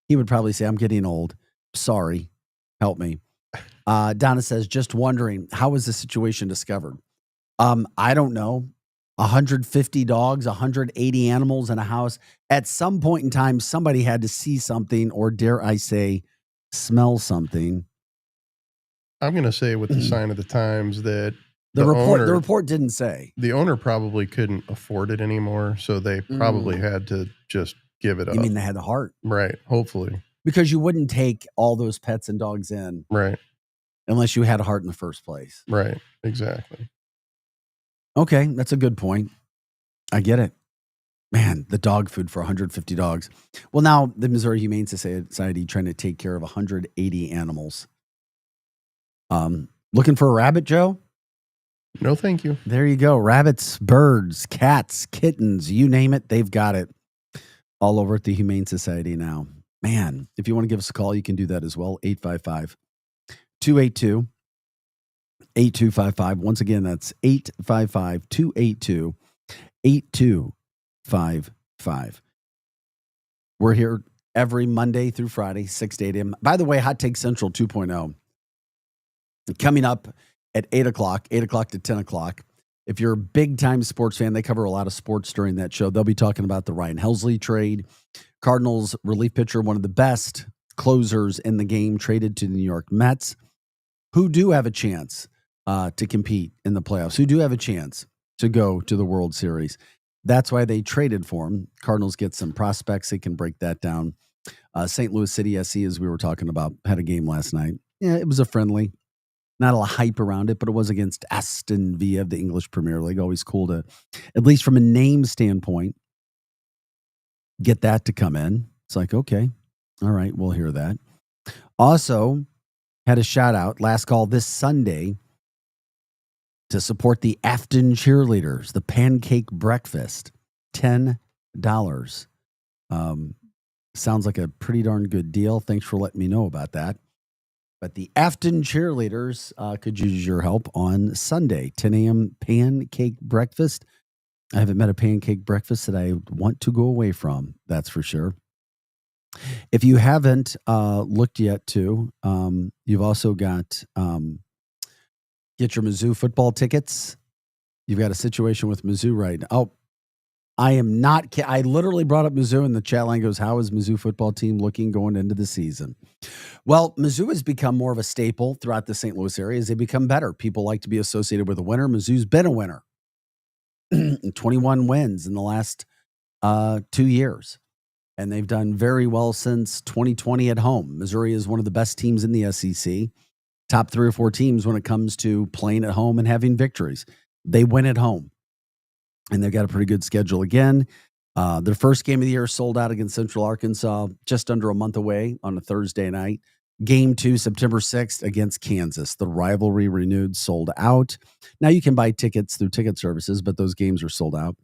[SPEAKER 2] He would probably say, I'm getting old. Sorry. Help me. Donna says, just wondering, how was the situation discovered? I don't know. 150 dogs, 180 animals in a house. At some point in time, somebody had to see something, or dare I say, smell something.
[SPEAKER 3] I'm going to say with the sign of the times that
[SPEAKER 2] the report didn't say.
[SPEAKER 3] The owner probably couldn't afford it anymore, so they probably had to just give it up.
[SPEAKER 2] You mean they had the heart?
[SPEAKER 3] Right, hopefully.
[SPEAKER 2] Because you wouldn't take all those pets and dogs in.
[SPEAKER 3] Right.
[SPEAKER 2] Unless you had a heart in the first place.
[SPEAKER 3] Right, exactly.
[SPEAKER 2] Okay, that's a good point. I get it. Man, the dog food for 150 dogs. Well, now the Missouri Humane Society trying to take care of 180 animals. Looking for a rabbit, Joe?
[SPEAKER 3] No, thank you.
[SPEAKER 2] There you go. Rabbits, birds, cats, kittens, you name it, they've got it. All over at the Humane Society now. Man, if you want to give us a call, you can do that as well. 855-282-8255. Once again, that's 855-282-8255. We're here every Monday through Friday, 6 to 8 a.m. By the way, Hot Take Central 2.0 coming up at 8 o'clock to 10 o'clock. If you're a big-time sports fan, they cover a lot of sports during that show. They'll be talking about the Ryan Helsley trade. Cardinals relief pitcher, one of the best closers in the game, traded to the New York Mets, who do have a chance to compete in the playoffs, who do have a chance to go to the World Series. That's why they traded for him. Cardinals get some prospects. They can break that down. St. Louis City SC, as we were talking about, had a game last night. Yeah, it was a friendly. Not a lot of hype around it, but it was against Aston Villa of the English Premier League. Always cool to, at least from a name standpoint, get that to come in. It's like, okay, all right, we'll hear that. Also, had a shout out, last call this Sunday, to support the Afton Cheerleaders, the pancake breakfast, $10. Sounds like a pretty darn good deal. Thanks for letting me know about that. But the Afton Cheerleaders could use your help on Sunday, 10 a.m. pancake breakfast. I haven't met a pancake breakfast that I want to go away from, that's for sure. If you haven't looked yet, too, you've also got get your Mizzou football tickets. You've got a situation with Mizzou right now. Oh, I am not. I literally brought up Mizzou in the chat line. Goes, how is Mizzou football team looking going into the season? Well, Mizzou has become more of a staple throughout the St. Louis area as they become better. People like to be associated with a winner. Mizzou's been a winner. 21 wins in the last 2 years. And they've done very well since 2020 at home. Missouri is one of the best teams in the SEC. Top 3 or 4 teams when it comes to playing at home and having victories. They win at home. And they've got a pretty good schedule again. Their first game of the year sold out against Central Arkansas, just under a month away on a Thursday night. Game 2, September 6th against Kansas. The rivalry renewed, sold out. Now you can buy tickets through ticket services, but those games are sold out.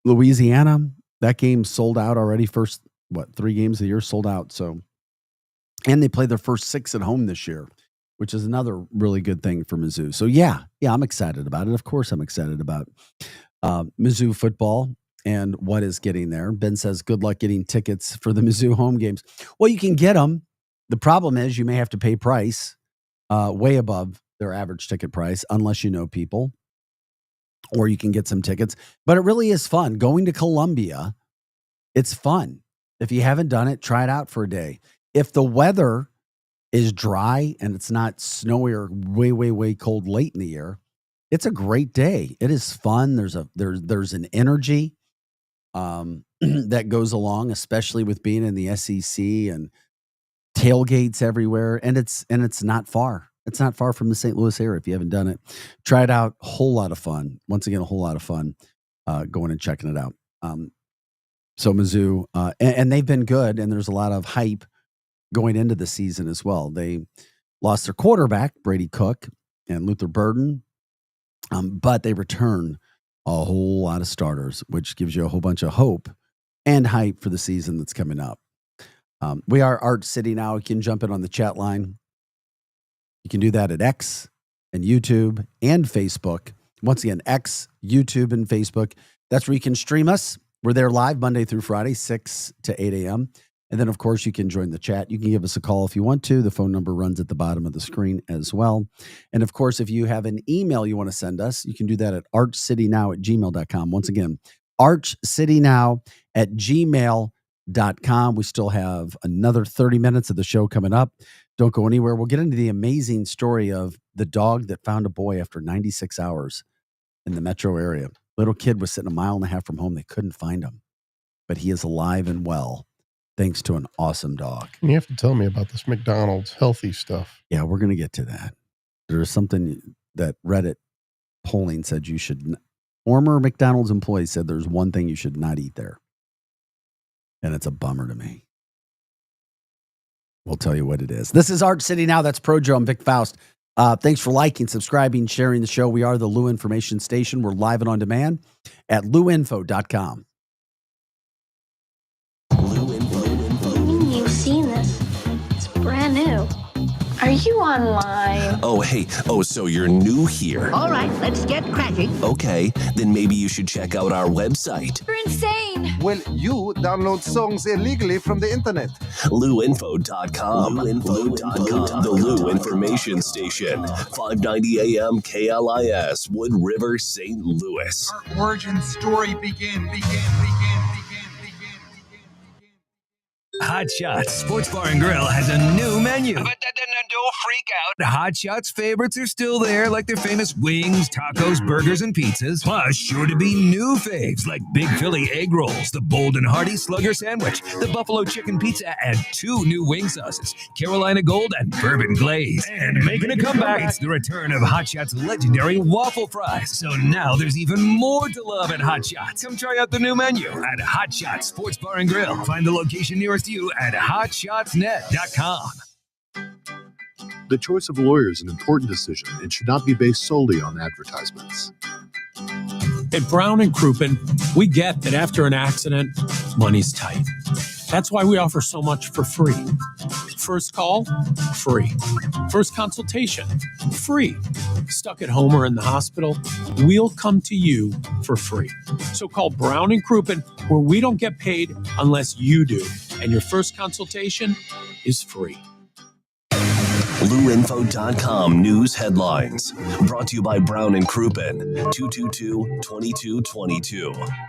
[SPEAKER 2] Louisiana, that game sold out already. First, 3 games of the year sold out. So, and they play their first 6 at home this year, which is another really good thing for Mizzou. So yeah, I'm excited about it. Of course, I'm excited about Mizzou football and what is getting there. Ben says, good luck getting tickets for the Mizzou home games. Well, you can get them. The problem is you may have to pay price way above their average ticket price unless you know people, or you can get some tickets. But it really is fun. Going to Columbia, it's fun. If you haven't done it, try it out for a day. If the weather is dry and it's not snowy or way cold late in the year, it's a great day. It is fun. There's an energy that goes along, especially with being in the SEC and tailgates everywhere. And it's not far. It's not far from the St. Louis area. If you haven't done it, try it out. Whole lot of fun. Once again, a whole lot of fun going and checking it out. So Mizzou, and they've been good, and there's a lot of hype going into the season as well. They lost their quarterback, Brady Cook, and Luther Burden, but they return a whole lot of starters, which gives you a whole bunch of hope and hype for the season that's coming up. We are Art City now. You can jump in on the chat line. You can do that at X and YouTube and Facebook. Once again, X, YouTube, and Facebook. That's where you can stream us. We're there live Monday through Friday, 6 to 8 a.m. And then, of course, you can join the chat. You can give us a call if you want to. The phone number runs at the bottom of the screen as well. And, of course, if you have an email you want to send us, you can do that at archcitynow@gmail.com. Once again, archcitynow@gmail.com. We still have another 30 minutes of the show coming up. Don't go anywhere. We'll get into the amazing story of the dog that found a boy after 96 hours in the metro area. Little kid was sitting 1.5 miles from home. They couldn't find him, but he is alive and well, thanks to an awesome dog.
[SPEAKER 3] You have to tell me about this McDonald's healthy stuff.
[SPEAKER 2] Yeah, we're going to get to that. There's something that Reddit polling said you should Former McDonald's employee said there's one thing you should not eat there. And it's a bummer to me. We'll tell you what it is. This is Art City Now. That's Projo. I'm Vic Faust. Thanks for liking, subscribing, sharing the show. We are the Lou Information Station. We're live and on demand at louinfo.com.
[SPEAKER 4] You've seen this. It's brand new. Are you online?
[SPEAKER 1] Oh, hey. Oh, so you're new here.
[SPEAKER 4] All right, let's get cracking.
[SPEAKER 1] Okay, then maybe you should check out our website.
[SPEAKER 4] You're insane.
[SPEAKER 22] Well, you download songs illegally from the internet.
[SPEAKER 1] louinfo.com. The Lou Information Station. 590 AM KLIS, Wood River, St. Louis.
[SPEAKER 23] Our origin story begin.
[SPEAKER 24] Hot Shots Sports Bar and Grill has a new menu. But don't freak out. Hot Shots favorites are still there, like their famous wings, tacos, burgers, and pizzas. Plus, sure to be new faves like Big Philly egg rolls, the Bold and Hearty Slugger sandwich, the Buffalo chicken pizza, and 2 new wing sauces, Carolina Gold and Bourbon Glaze. And making a comeback, it's the return of Hot Shots' legendary waffle fries. So now there's even more to love at Hot Shots. Come try out the new menu at Hot Shots Sports Bar and Grill. Find the location nearest you at hotshotsnet.com.
[SPEAKER 25] The choice of lawyer is an important decision and should not be based solely on advertisements.
[SPEAKER 5] At Brown and Crouppen, we get that after an accident, money's tight. That's why we offer so much for free. First call, free. First consultation, free. Stuck at home or in the hospital, we'll come to you for free. So call Brown and Crouppen, where we don't get paid unless you do. And your first consultation is free.
[SPEAKER 1] louinfo.com news headlines. Brought to you by Brown and Crouppen, 222-2222.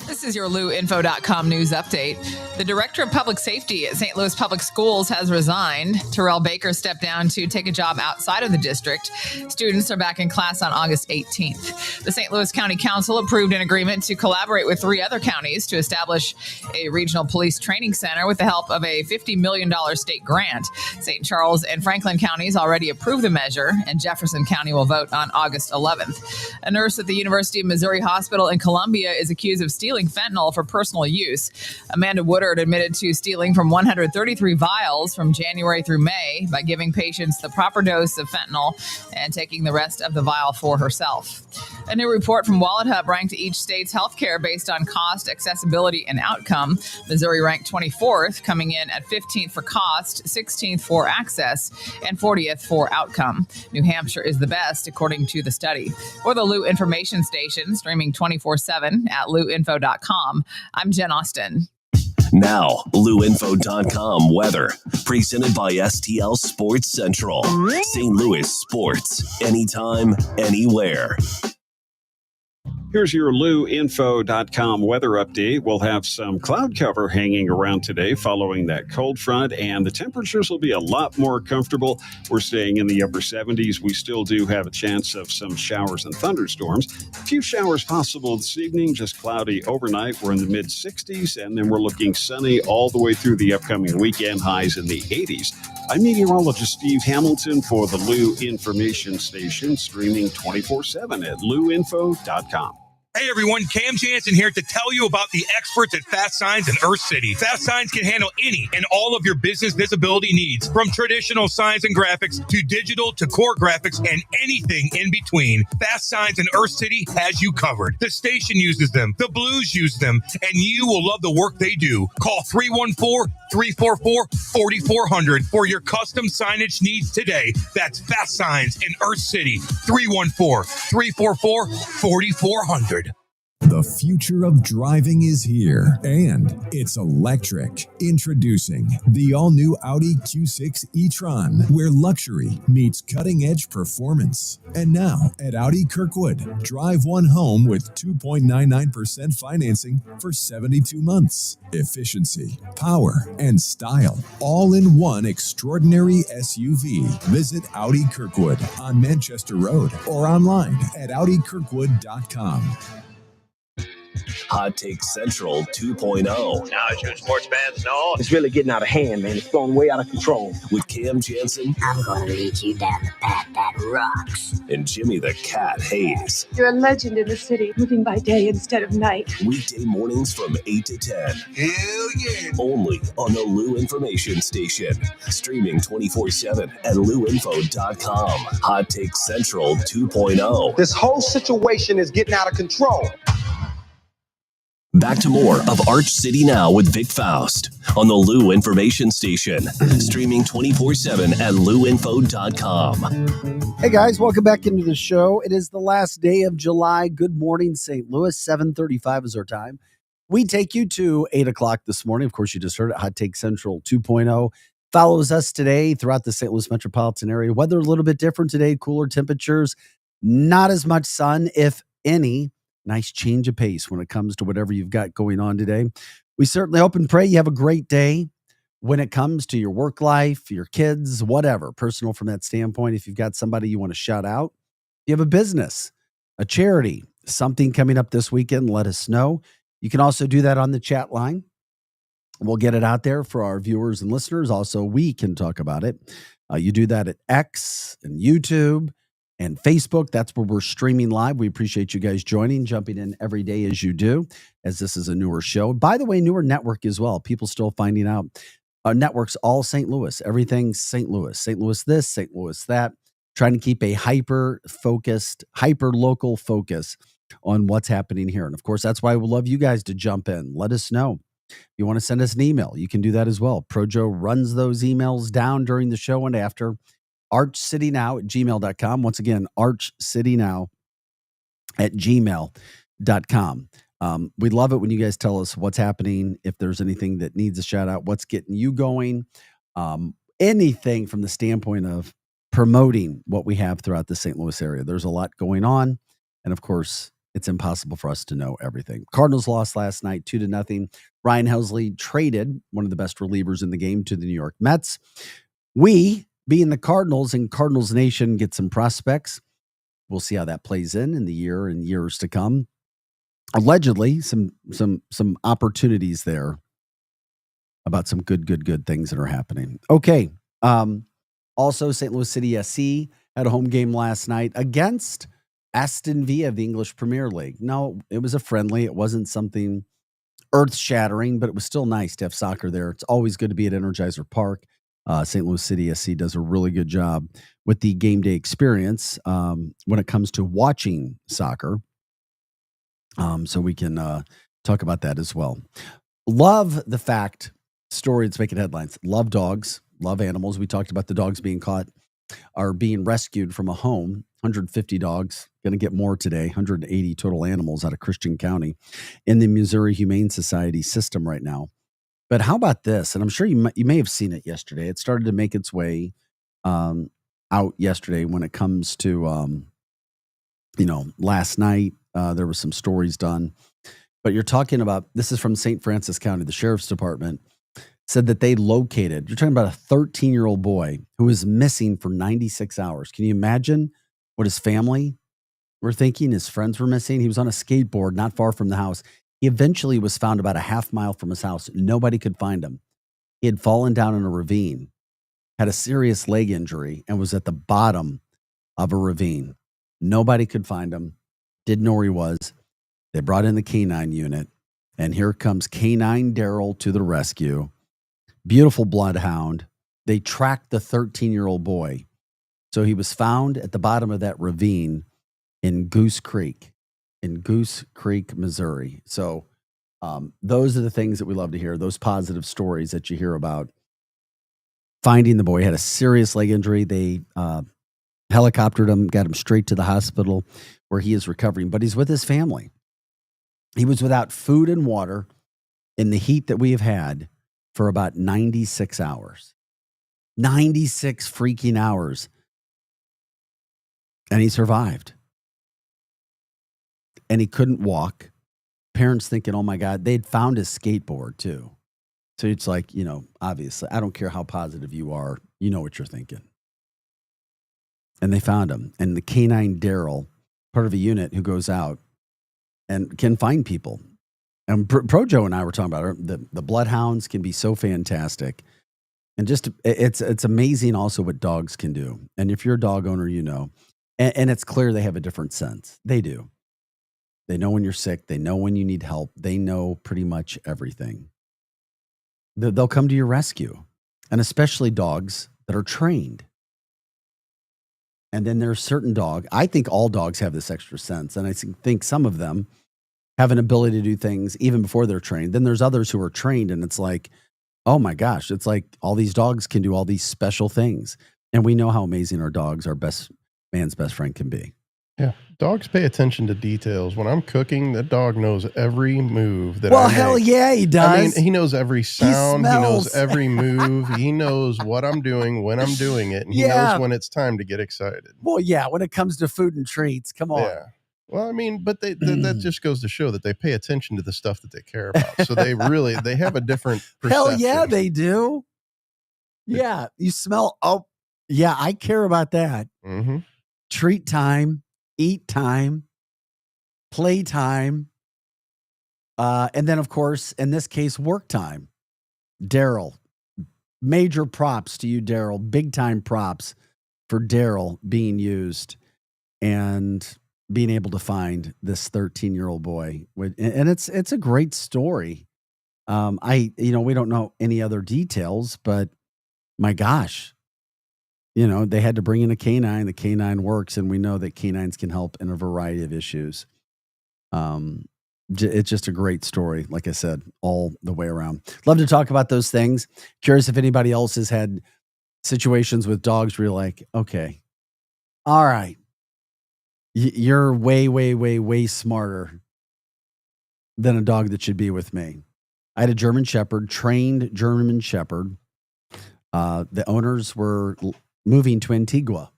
[SPEAKER 7] This is your louinfo.com news update. The director of public safety at St. Louis Public Schools has resigned. Terrell Baker stepped down to take a job outside of the district. Students are back in class on August 18th. The St. Louis County Council approved an agreement to collaborate with 3 other counties to establish a regional police training center with the help of a $50 million state grant. St. Charles and Franklin counties already approved the measure, and Jefferson County will vote on August 11th. A nurse at the University of Missouri Hospital in Columbia is accused of stealing fentanyl for personal use. Amanda Woodard admitted to stealing from 133 vials from January through May by giving patients the proper dose of fentanyl and taking the rest of the vial for herself. A new report from WalletHub ranked each state's healthcare based on cost, accessibility, and outcome. Missouri ranked 24th, coming in at 15th for cost, 16th for access, and 40th for outcome. New Hampshire is the best, according to the study. For the Lou Information Station, streaming 24/7 at louinfo.com. I'm Jen Austin.
[SPEAKER 1] Now, louinfo.com weather. Presented by STL Sports Central. St. Louis sports. Anytime, anywhere.
[SPEAKER 8] Here's your louinfo.com weather update. We'll have some cloud cover hanging around today following that cold front, and the temperatures will be a lot more comfortable. We're staying in the upper 70s. We still do have a chance of some showers and thunderstorms. A few showers possible this evening, just cloudy overnight. We're in the mid-60s, and then we're looking sunny all the way through the upcoming weekend, highs in the 80s. I'm meteorologist Steve Hamilton for the Lou Information Station, streaming 24/7 at louinfo.com.
[SPEAKER 6] Hey everyone, Cam Jansen here to tell you about the experts at Fast Signs in Earth City. Fast Signs can handle any and all of your business visibility needs, from traditional signs and graphics to digital to core graphics and anything in between. Fast Signs in Earth City has you covered. The station uses them, the Blues use them, and you will love the work they do. Call 314-344-4400 for your custom signage needs today. That's Fast Signs in Earth City, 314-344-4400.
[SPEAKER 10] The future of driving is here, and it's electric. Introducing the all-new Audi Q6 e-tron, where luxury meets cutting-edge performance. And now, at Audi Kirkwood, drive one home with 2.99% financing for 72 months. Efficiency, power, and style, all in one extraordinary SUV. Visit Audi Kirkwood on Manchester Road or online at audikirkwood.com.
[SPEAKER 1] Hot Take Central 2.0.
[SPEAKER 9] Now, as you sports fans know, it's really getting out of hand, man. It's going way out of control.
[SPEAKER 1] With Cam Jansen.
[SPEAKER 11] I'm going to lead you down the path that rocks.
[SPEAKER 1] And Jimmy the Cat Hayes.
[SPEAKER 14] You're a legend in the city, living by day instead of night.
[SPEAKER 1] Weekday mornings from 8 to 10.
[SPEAKER 9] Hell yeah.
[SPEAKER 1] Only on the Lou Information Station. Streaming 24/7 at louinfo.com. Hot Take Central 2.0.
[SPEAKER 9] This whole situation is getting out of control.
[SPEAKER 1] Back to more of Arch City Now with Vic Faust on the Lou Information Station. Streaming 24/7 at louinfo.com.
[SPEAKER 2] Hey guys, welcome back into the show. It is the last day of July. Good morning, St. Louis. 7:35 is our time. We take you to 8 o'clock this morning. Of course, you just heard it. Hot Take Central 2.0 follows us today throughout the St. Louis metropolitan area. Weather a little bit different today. Cooler temperatures. Not as much sun, if any. Nice change of pace when it comes to whatever you've got going on today. We certainly hope and pray you have a great day when it comes to your work life, your kids, whatever, personal from that standpoint. If you've got somebody you want to shout out, you have a business, a charity, something coming up this weekend, let us know. You can also do that on the chat line. We'll get it out there for our viewers and listeners. Also, we can talk about it. You do that at X and YouTube and Facebook. That's where we're streaming live. We appreciate you guys joining, jumping in every day as you do, as this is a newer show. By the way, newer network as well. People still finding out. Our network's all St. Louis. Everything's St. Louis. St. Louis this, St. Louis that. Trying to keep a hyper-focused, hyper-local focus on what's happening here. And, of course, that's why we love you guys to jump in. Let us know. If you want to send us an email, you can do that as well. Projo runs those emails down during the show and after. archcitynow@gmail.com. Once again, archcitynow@gmail.com. We love it when you guys tell us what's happening, if there's anything that needs a shout out, what's getting you going, anything from the standpoint of promoting what we have throughout the St. Louis area. There's a lot going on. And of course, it's impossible for us to know everything. Cardinals lost last night 2-0. Ryan Helsley traded one of the best relievers in the game to the New York Mets. We, being the Cardinals and Cardinals Nation, get some prospects. We'll see how that plays in the year and years to come. Allegedly, some opportunities there about some good things that are happening. Okay. Also, St. Louis City SC had a home game last night against Aston Villa of the English Premier League. No, it was a friendly. It wasn't something earth-shattering, but it was still nice to have soccer there. It's always good to be at Energizer Park. St. Louis City SC does a really good job with the game day experience when it comes to watching soccer. So we can talk about that as well. Love the fact, story that's making headlines. Love dogs, love animals. We talked about the dogs being caught or being rescued from a home. 150 dogs, going to get more today. 180 total animals out of Christian County in the Missouri Humane Society system right now. But how about this? And I'm sure you may have seen it yesterday. It started to make its way out yesterday when it comes to, last night. There were some stories done. But you're talking about, this is from St. Francis County, the Sheriff's Department said that they located, you're talking about a 13-year-old boy who was missing for 96 hours. Can you imagine what his family were thinking? His friends were missing. He was on a skateboard not far from the house. He eventually was found about a half mile from his house. Nobody could find him. He had fallen down in a ravine, had a serious leg injury, and was at the bottom of a ravine. Nobody could find him. Didn't know where he was. They brought in the canine unit, and here comes Canine Daryl to the rescue. Beautiful bloodhound. They tracked the 13-year-old boy. So he was found at the bottom of that ravine in Goose Creek, Missouri. So those are the things that we love to hear, those positive stories that you hear about. Finding the boy. He had a serious leg injury. They helicoptered him, got him straight to the hospital where he is recovering, but he's with his family. He was without food and water in the heat that we have had for about 96 hours. 96 freaking hours. And he survived. And he couldn't walk. Parents thinking, oh my God, they'd found his skateboard too. So it's like, obviously, I don't care how positive you are, you know what you're thinking. And they found him. And the Canine Daryl, part of a unit who goes out and can find people And Projo and I were talking about it. The bloodhounds can be so fantastic. And just it's amazing also what dogs can do. And if you're a dog owner, you know, and it's clear they have a different sense. They do. They know when you're sick. They know when you need help. They know pretty much everything. They'll come to your rescue, and especially dogs that are trained. And then there's certain I think all dogs have this extra sense. And I think some of them have an ability to do things even before they're trained. Then there's others who are trained, and it's like, oh my gosh, it's like all these dogs can do all these special things. And we know how amazing our dogs, our best man's best friend, can be.
[SPEAKER 3] Yeah. Dogs pay attention to details. When I'm cooking, the dog knows every move that
[SPEAKER 2] well,
[SPEAKER 3] I make.
[SPEAKER 2] hell yeah, he does.
[SPEAKER 3] I mean, he knows every sound. He knows every move. He knows what I'm doing, when I'm doing it. And he knows when it's time to get excited.
[SPEAKER 2] Well, yeah, when it comes to food and treats, come on.
[SPEAKER 3] Yeah. Well, I mean, but that just goes to show that they pay attention to the stuff that they care about. So they have a different perception.
[SPEAKER 2] Hell yeah, they do. Yeah, you smell. Oh, yeah, I care about that.
[SPEAKER 3] Mm-hmm.
[SPEAKER 2] Treat time, eat time, play time. And then, of course, in this case, work time. Daryl, major props to you, Daryl. Big time props for Daryl being used and being able to find this 13-year-old boy. And it's a great story. We don't know any other details, but my gosh, they had to bring in a canine. The canine works, and we know that canines can help in a variety of issues. It's just a great story, like I said, all the way around. Love to talk about those things. Curious if anybody else has had situations with dogs where you're like, okay, all right, you're way, way, way, way smarter than a dog that should be with me. I had a German Shepherd, trained German Shepherd. The owners were moving to Antigua.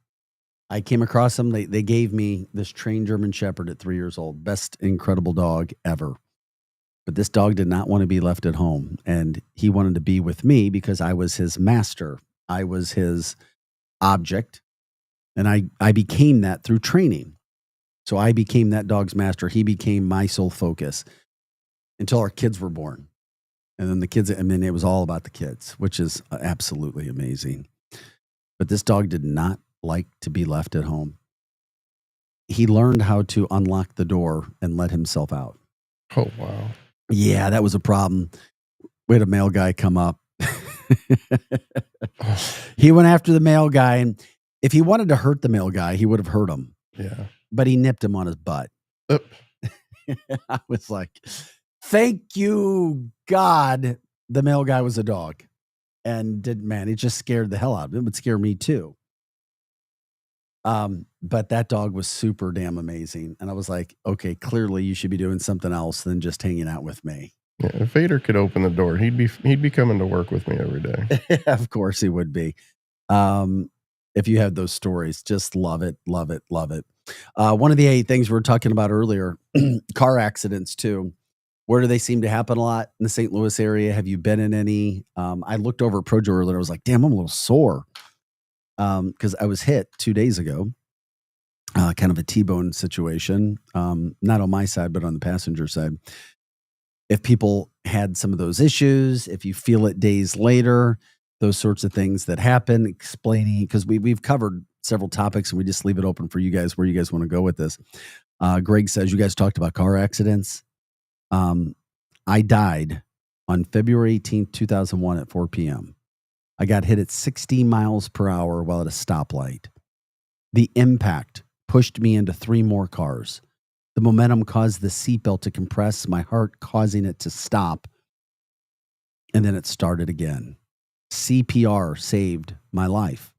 [SPEAKER 2] I came across them. They gave me this trained German Shepherd at 3 years old. Best incredible dog ever. But this dog did not want to be left at home. And he wanted to be with me because I was his master. I was his object. And I became that through training. So I became that dog's master. He became my sole focus until our kids were born. And then it was all about the kids, which is absolutely amazing. But this dog did not like to be left at home. He learned how to unlock the door and let himself out.
[SPEAKER 3] Oh, wow.
[SPEAKER 2] Yeah, that was a problem. We had a male guy come up. He went after the male guy, and if he wanted to hurt the male guy, he would have hurt him.
[SPEAKER 3] Yeah.
[SPEAKER 2] But he nipped him on his butt. I was like, thank you, God, the male guy was a dog. And it just scared the hell out of him. It would scare me too. But that dog was super damn amazing. And I was like, okay, clearly you should be doing something else than just hanging out with me.
[SPEAKER 3] Yeah, if Vader could open the door, he'd be coming to work with me every day.
[SPEAKER 2] Of course he would be. If you have those stories, just love it, love it, love it. One of the 8 things we were talking about earlier, car accidents too. Where do they seem to happen a lot? In the St. Louis area? Have you been in any? I looked over at Projo earlier. I was like, damn, I'm a little sore. Because I was hit 2 days ago. Kind of a T-bone situation. Not on my side, but on the passenger side. If people had some of those issues, if you feel it days later, those sorts of things that happen, explaining, because we've covered several topics and we just leave it open for you guys where you guys want to go with this. Greg says, you guys talked about car accidents. I died on February 18th, 2001 at 4 p.m. I got hit at 60 miles per hour while at a stoplight. The impact pushed me into 3 more cars. The momentum caused the seatbelt to compress, my heart causing it to stop. And then it started again. CPR saved my life.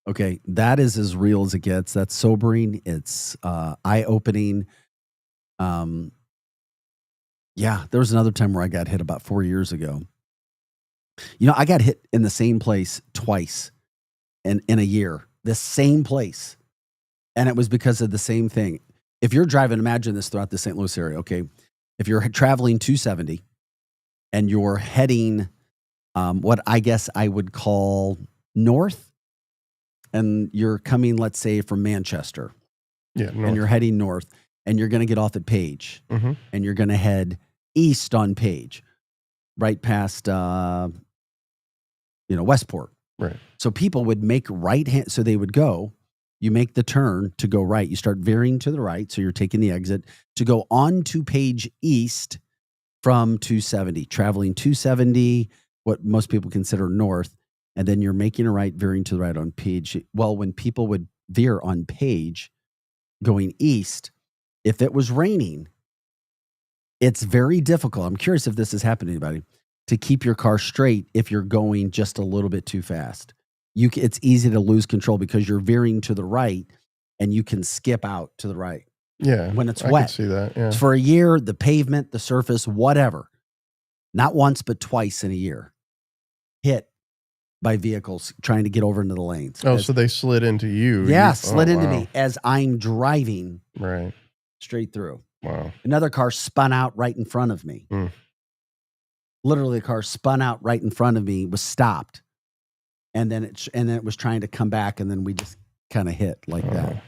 [SPEAKER 2] Okay, that is as real as it gets. That's sobering. It's eye-opening. Yeah, there was another time where I got hit about 4 years ago. I got hit in the same place twice in a year. The same place. And it was because of the same thing. If you're driving, imagine this throughout the St. Louis area, okay? If you're traveling 270 and you're heading what I guess I would call north, and you're coming, let's say, from Manchester.
[SPEAKER 3] Yeah, north.
[SPEAKER 2] And you're heading north, and you're going to get off at Page, and you're going to head east on Page, right past Westport.
[SPEAKER 3] Right.
[SPEAKER 2] So people would make right hand. So they would go, you make the turn to go right. You start veering to the right. So you're taking the exit to go on to Page East from 270, traveling 270, what most people consider north. And then you're making a right, veering to the right on Page. Well, when people would veer on Page going east, if it was raining, it's very difficult. I'm curious if this has happened to anybody, to keep your car straight if you're going just a little bit too fast. It's easy to lose control because you're veering to the right and you can skip out to the right.
[SPEAKER 3] Yeah.
[SPEAKER 2] When it's
[SPEAKER 3] I
[SPEAKER 2] wet.
[SPEAKER 3] can see that. Yeah.
[SPEAKER 2] For a year, the pavement, the surface, whatever, not once, but twice in a year, hit by vehicles trying to get over into the lanes.
[SPEAKER 3] Oh, so they slid into you.
[SPEAKER 2] Yeah, slid into me as I'm driving
[SPEAKER 3] right
[SPEAKER 2] straight through.
[SPEAKER 3] Wow.
[SPEAKER 2] Another car spun out right in front of me. Literally, the car spun out right in front of me, was stopped. And then it was trying to come back, and then we just kind of hit like that.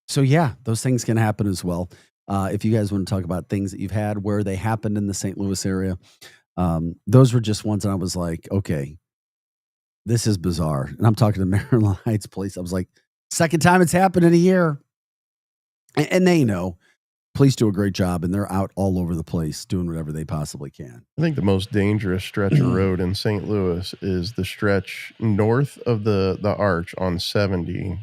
[SPEAKER 2] So yeah, those things can happen as well. If you guys want to talk about things that you've had where they happened in the St. Louis area, those were just ones that I was like, okay, this is bizarre. And I'm talking to Maryland Heights Police. I was like, second time it's happened in a year. And they know. Police do a great job, and they're out all over the place doing whatever they possibly can.
[SPEAKER 3] I think the most dangerous stretch of road in St. Louis is the stretch north of the arch on 70.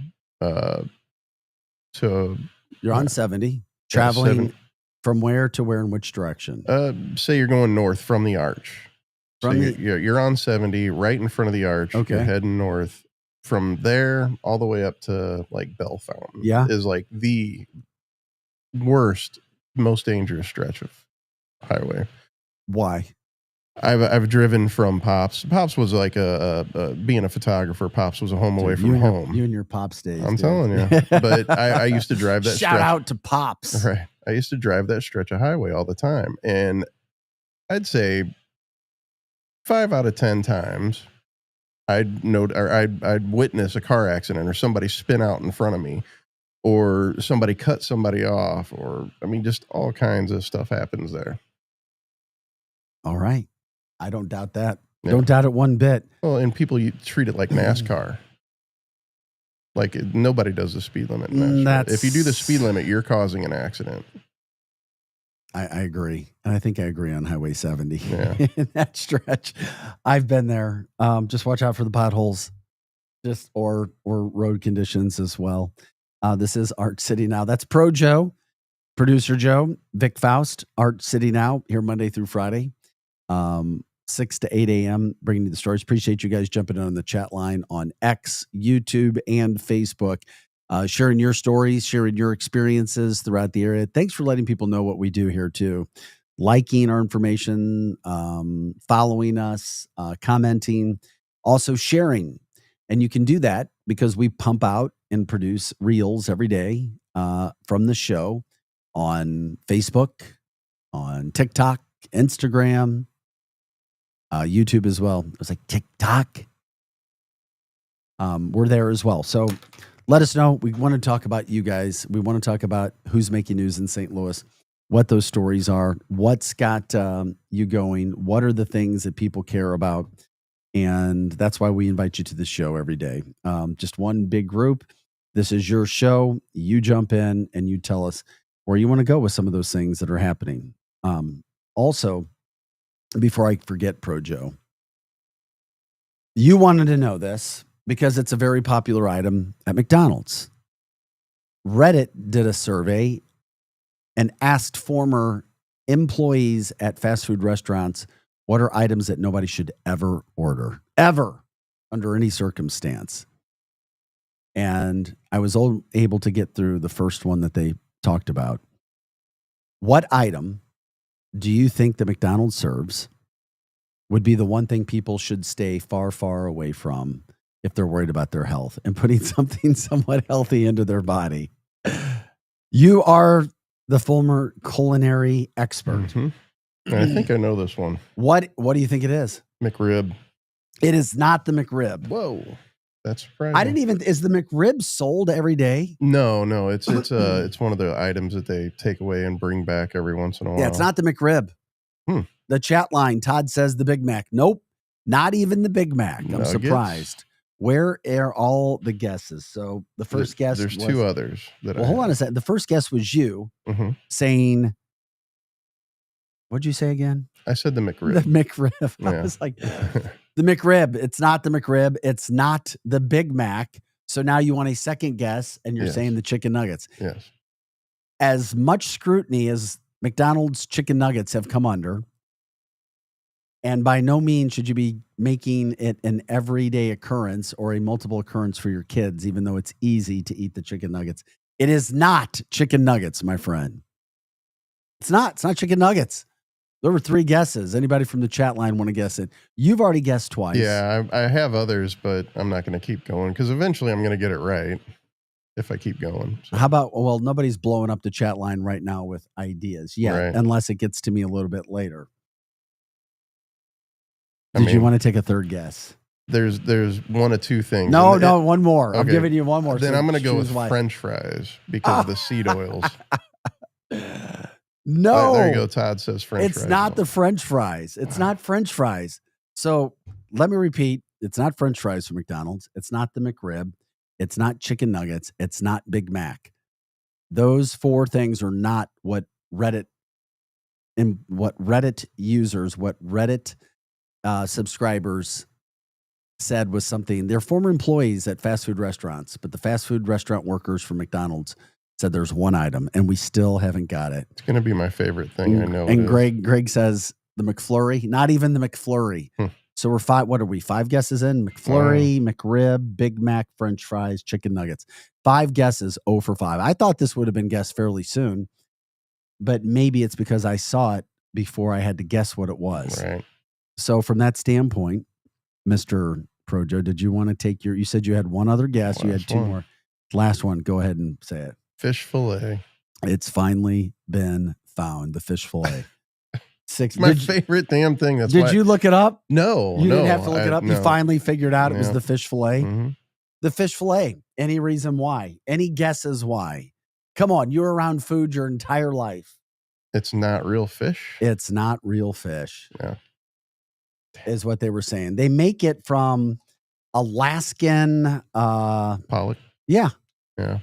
[SPEAKER 3] So
[SPEAKER 2] you're on 70, traveling from where to where in which direction?
[SPEAKER 3] Say you're going north from the arch.
[SPEAKER 2] From
[SPEAKER 3] so you're on 70, right in front of the arch.
[SPEAKER 2] Okay.
[SPEAKER 3] You're heading north. From there all the way up to like Bell Fountain.
[SPEAKER 2] Yeah.
[SPEAKER 3] Is like the worst, most dangerous stretch of highway.
[SPEAKER 2] Why?
[SPEAKER 3] I've driven from Pops. Pops was like being a photographer. Pops was a home away from home.
[SPEAKER 2] You and your Pops days.
[SPEAKER 3] I'm telling you. But I used to drive that
[SPEAKER 2] Shout
[SPEAKER 3] stretch.
[SPEAKER 2] out to Pops.
[SPEAKER 3] Right. I used to drive that stretch of highway all the time. And I'd say 5 out of 10 times I'd witness a car accident or somebody spin out in front of me, or somebody cut somebody off, or just all kinds of stuff happens there.
[SPEAKER 2] All right. I don't doubt that.
[SPEAKER 3] Yeah.
[SPEAKER 2] Don't doubt it one bit.
[SPEAKER 3] Well, and people treat it like NASCAR. Like nobody does the speed limit in NASCAR. If you do the speed limit, you're causing an accident.
[SPEAKER 2] I agree. And I think I agree on Highway 70.
[SPEAKER 3] Yeah.
[SPEAKER 2] In that stretch. I've been there. Just watch out for the potholes, or road conditions as well. This is Art City Now. That's Pro Joe, Producer Joe, Vic Faust, Art City Now, here Monday through Friday, 6 to 8 a.m., bringing you the stories. Appreciate you guys jumping in on the chat line on X, YouTube, and Facebook, sharing your stories, sharing your experiences throughout the area. Thanks for letting people know what we do here, too. Liking our information, following us, commenting, also sharing. And you can do that because we pump out and produce reels every day from the show on Facebook, on TikTok, Instagram, YouTube as well. It was like TikTok. We're there as well. So let us know. We want to talk about you guys. We want to talk about who's making news in St. Louis, what those stories are, what's got you going, what are the things that people care about. And that's why we invite you to the show every day. Just one big group. This is your show. You jump in and you tell us where you want to go with some of those things that are happening. Also, before I forget, Pro Joe, you wanted to know this because it's a very popular item at McDonald's. Reddit did a survey and asked former employees at fast food restaurants, what are items that nobody should ever order, ever, under any circumstance? And I was able to get through the first one that they talked about. What item do you think that McDonald's serves would be the one thing people should stay far, far away from if they're worried about their health and putting something somewhat healthy into their body? You are the former culinary expert.
[SPEAKER 3] Mm-hmm. I think I know this one.
[SPEAKER 2] What do you think it is?
[SPEAKER 3] McRib.
[SPEAKER 2] It is not the McRib.
[SPEAKER 3] Whoa. That's surprising.
[SPEAKER 2] I didn't even, is the McRib sold every day?
[SPEAKER 3] No, it's one of the items that they take away and bring back every once in a while.
[SPEAKER 2] Yeah, it's not the McRib. The chat line, Todd says the Big Mac. Nope, not even the Big Mac. I'm
[SPEAKER 3] Nuggets.
[SPEAKER 2] surprised. Where are all the guesses? So the first guess
[SPEAKER 3] There's
[SPEAKER 2] was,
[SPEAKER 3] 2 others.
[SPEAKER 2] Well, hold on a second. The first guess was you saying, what'd you say again?
[SPEAKER 3] I said the McRib.
[SPEAKER 2] The McRib. I
[SPEAKER 3] Yeah.
[SPEAKER 2] was like, the McRib. It's not the McRib. It's not the Big Mac. So now you want a second guess, and you're
[SPEAKER 3] Yes.
[SPEAKER 2] saying the chicken nuggets.
[SPEAKER 3] Yes.
[SPEAKER 2] As much scrutiny as McDonald's chicken nuggets have come under, and by no means should you be making it an everyday occurrence or a multiple occurrence for your kids, even though it's easy to eat the chicken nuggets. It is not chicken nuggets, my friend. It's not. It's not chicken nuggets. There were 3 guesses. Anybody from the chat line want to guess it? You've already guessed twice.
[SPEAKER 3] Yeah, I have others, but I'm not going to keep going because eventually I'm going to get it right if I keep going. So.
[SPEAKER 2] How about, well, nobody's blowing up the chat line right now with ideas yet,
[SPEAKER 3] Right.
[SPEAKER 2] unless it gets to me a little bit later.
[SPEAKER 3] I
[SPEAKER 2] Did you
[SPEAKER 3] mean,
[SPEAKER 2] want to take a third guess?
[SPEAKER 3] There's 1 of 2 2 things.
[SPEAKER 2] No,
[SPEAKER 3] And
[SPEAKER 2] no, one more. I'm
[SPEAKER 3] okay.
[SPEAKER 2] giving you one more.
[SPEAKER 3] Then
[SPEAKER 2] so
[SPEAKER 3] I'm going to go
[SPEAKER 2] choose
[SPEAKER 3] with
[SPEAKER 2] wisely.
[SPEAKER 3] French fries because of the seed oils.
[SPEAKER 2] No.
[SPEAKER 3] There you go. Todd says French
[SPEAKER 2] It's
[SPEAKER 3] fries.
[SPEAKER 2] not the French fries. It's not French fries. So let me repeat. It's not French fries from McDonald's. It's not the McRib. It's not chicken nuggets. It's not Big Mac. Those 4 things are not what Reddit users, what Reddit subscribers said was something. They're former employees at fast food restaurants, but the fast food restaurant workers from McDonald's said there's one item, and we still haven't got it.
[SPEAKER 3] It's going to be my favorite thing. I know.
[SPEAKER 2] And
[SPEAKER 3] it is.
[SPEAKER 2] Greg says the McFlurry, not even the McFlurry. So we're 5. What are we? 5 guesses in? McFlurry, McRib, Big Mac, French fries, chicken nuggets. 5 guesses, 0 for 5. I thought this would have been guessed fairly soon, but maybe it's because I saw it before I had to guess what it was.
[SPEAKER 3] Right.
[SPEAKER 2] So from that standpoint, Mr. Projo, did you want to take you said you had one other guess. You had
[SPEAKER 3] Last
[SPEAKER 2] 2
[SPEAKER 3] one.
[SPEAKER 2] more. Last one. Go ahead and say it.
[SPEAKER 3] Fish fillet.
[SPEAKER 2] It's finally been found. The fish fillet. 6.
[SPEAKER 3] My favorite damn thing. That's
[SPEAKER 2] Did
[SPEAKER 3] why-
[SPEAKER 2] you look it up?
[SPEAKER 3] No,
[SPEAKER 2] You
[SPEAKER 3] no,
[SPEAKER 2] didn't have to look it up. You
[SPEAKER 3] no.
[SPEAKER 2] finally figured out it was
[SPEAKER 3] Yeah.
[SPEAKER 2] the fish fillet.
[SPEAKER 3] Mhm.
[SPEAKER 2] The fish fillet. Any reason why? Any guesses why? Come on, you're around food your entire life.
[SPEAKER 3] It's not real fish.
[SPEAKER 2] It's not real fish.
[SPEAKER 3] Yeah.
[SPEAKER 2] Is what they were saying. They make it from Alaskan
[SPEAKER 3] pollock.
[SPEAKER 2] Yeah.
[SPEAKER 3] Yeah.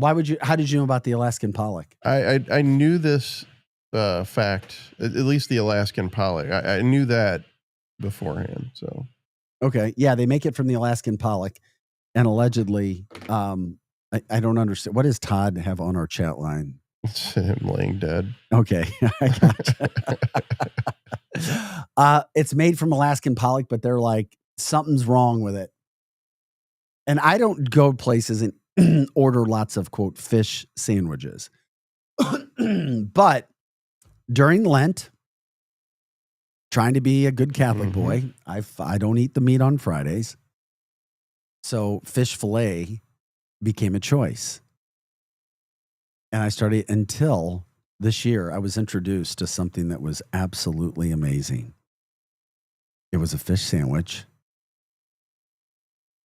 [SPEAKER 2] How did you know about the Alaskan pollock?
[SPEAKER 3] I knew this fact, at least the Alaskan pollock. I knew that beforehand. So
[SPEAKER 2] Okay. Yeah, they make it from the Alaskan pollock. And allegedly, I don't understand. What does Todd have on our chat line?
[SPEAKER 3] it's him laying dead.
[SPEAKER 2] Okay. I gotcha. It's made from Alaskan pollock, but they're like, something's wrong with it. And I don't go places and order lots of, quote, fish sandwiches. But during Lent, trying to be a good Catholic boy, I don't eat the meat on Fridays. So fish fillet became a choice. And I started until this year, I was introduced to something that was absolutely amazing. It was a fish sandwich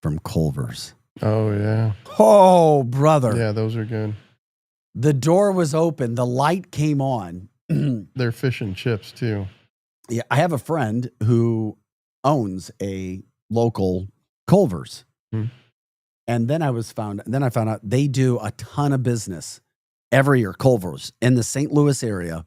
[SPEAKER 2] from Culver's.
[SPEAKER 3] Oh yeah.
[SPEAKER 2] Oh, brother.
[SPEAKER 3] Yeah, those are good.
[SPEAKER 2] The door was open. The light came on.
[SPEAKER 3] They're fish and chips too.
[SPEAKER 2] Yeah, I have a friend who owns a local Culver's. And then I found out they do a ton of business every year, Culver's, in the St. Louis area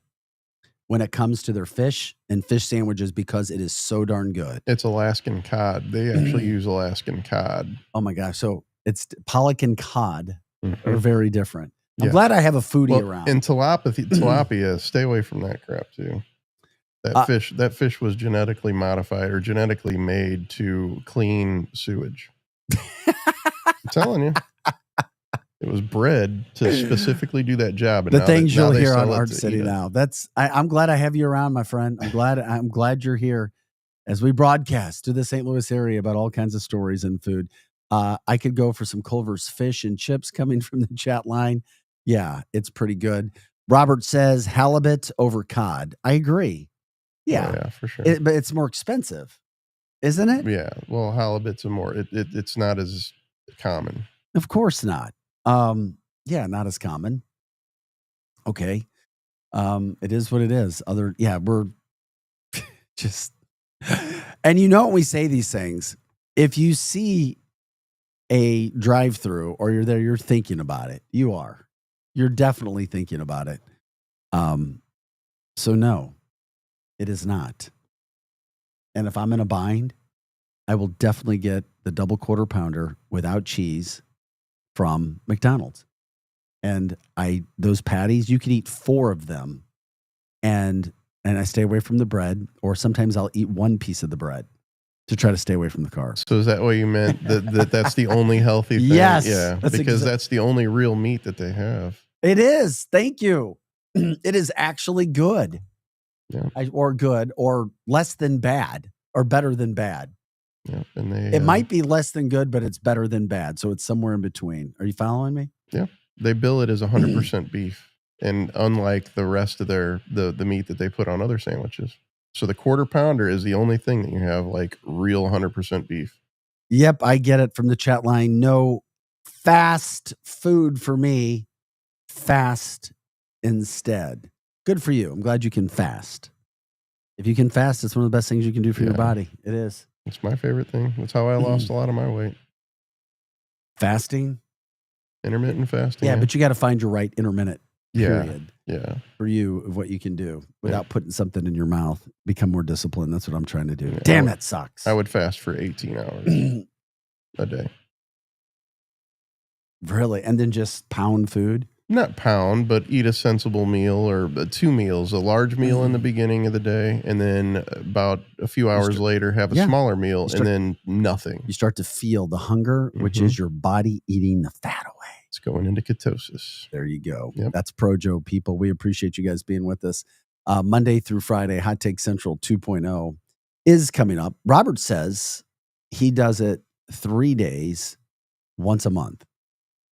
[SPEAKER 2] when it comes to their fish and fish sandwiches because it is so darn good.
[SPEAKER 3] It's Alaskan cod. They actually use Alaskan cod.
[SPEAKER 2] Oh my gosh. So it's pollock and cod
[SPEAKER 3] Mhm.
[SPEAKER 2] are very different. I'm
[SPEAKER 3] Yeah.
[SPEAKER 2] glad I have a foodie
[SPEAKER 3] Well,
[SPEAKER 2] around.
[SPEAKER 3] and tilapia, stay away from that crap too. That fish was genetically modified or genetically made to clean sewage. I'm telling you. It was bred to specifically do that job. And
[SPEAKER 2] The
[SPEAKER 3] now
[SPEAKER 2] things
[SPEAKER 3] now
[SPEAKER 2] you'll
[SPEAKER 3] they
[SPEAKER 2] hear
[SPEAKER 3] sell
[SPEAKER 2] on
[SPEAKER 3] it
[SPEAKER 2] Art
[SPEAKER 3] to
[SPEAKER 2] City
[SPEAKER 3] eat it.
[SPEAKER 2] now. I'm glad I have you around, my friend. I'm glad you're here as we broadcast to the St. Louis area about all kinds of stories and food. I could go for some Culver's fish and chips coming from the chat line. Yeah, it's pretty good. Robert says halibut over cod. I agree. Yeah,
[SPEAKER 3] yeah, for sure.
[SPEAKER 2] But it's more expensive, isn't it?
[SPEAKER 3] Yeah. Well, halibut's it's not as common.
[SPEAKER 2] Of course not. Yeah, not as common. Okay. It is what it is. We're And you know when we say these things, if you see a drive-through or you're there, you're thinking about it. You're definitely thinking about it. So no, it is not. And if I'm in a bind, I will definitely get the double quarter pounder without cheese from McDonald's. And those patties, you can eat 4 of them. And I stay away from the bread, or sometimes I'll eat 1 piece of the bread to try to stay away from the carbs.
[SPEAKER 3] So is that what you meant? That's the only healthy thing?
[SPEAKER 2] Yes.
[SPEAKER 3] Yeah, because that's the only real meat that they have.
[SPEAKER 2] It is. Thank you. It is actually good.
[SPEAKER 3] Yeah.
[SPEAKER 2] Or good, or less than bad, or better than bad.
[SPEAKER 3] Yeah, and
[SPEAKER 2] it might be less than good, but it's better than bad. So it's somewhere in between. Are you following me?
[SPEAKER 3] Yeah. They bill it as 100% beef. And unlike the rest of the meat that they put on other sandwiches. So the quarter pounder is the only thing that you have like real 100% beef.
[SPEAKER 2] Yep, I get it from the chat line. No fast food for me. Fast instead. Good for you. I'm glad you can fast. If you can fast, it's one of the best things you can do for your body. It is.
[SPEAKER 3] It's my favorite thing. That's how I lost a lot of my weight.
[SPEAKER 2] Fasting?
[SPEAKER 3] Intermittent fasting.
[SPEAKER 2] Yeah, but you got to find your right intermittent period.
[SPEAKER 3] Yeah.
[SPEAKER 2] For you, of what you can do without putting something in your mouth. Become more disciplined. That's what I'm trying to do.
[SPEAKER 3] Yeah,
[SPEAKER 2] Damn, that sucks.
[SPEAKER 3] I would fast for 18 hours a day.
[SPEAKER 2] Really? And then just pound food?
[SPEAKER 3] Not pound, but eat a sensible meal, or 2 meals. A large meal in the beginning of the day, and then about a few hours later have a smaller meal, and then nothing.
[SPEAKER 2] You start to feel the hunger, which is your body eating the fat away.
[SPEAKER 3] It's going into ketosis.
[SPEAKER 2] There you go.
[SPEAKER 3] Yep.
[SPEAKER 2] That's Projo, people. We appreciate you guys being with us. Monday through Friday, Hot Take Central 2.0 is coming up. Robert says he does it 3 days, once a month.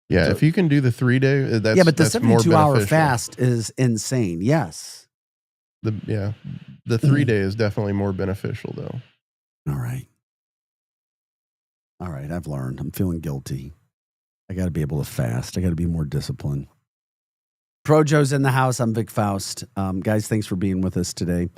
[SPEAKER 3] Yeah,
[SPEAKER 2] So-
[SPEAKER 3] if you can do the 3 day, that's
[SPEAKER 2] but the
[SPEAKER 3] that's more
[SPEAKER 2] 72-hour
[SPEAKER 3] beneficial.
[SPEAKER 2] fast is insane. Yes.
[SPEAKER 3] The 3 day is definitely more beneficial though.
[SPEAKER 2] All right. I've learned. I'm feeling guilty. I got to be able to fast. I got to be more disciplined. Projo's in the house. I'm Vic Faust. Guys, thanks for being with us today.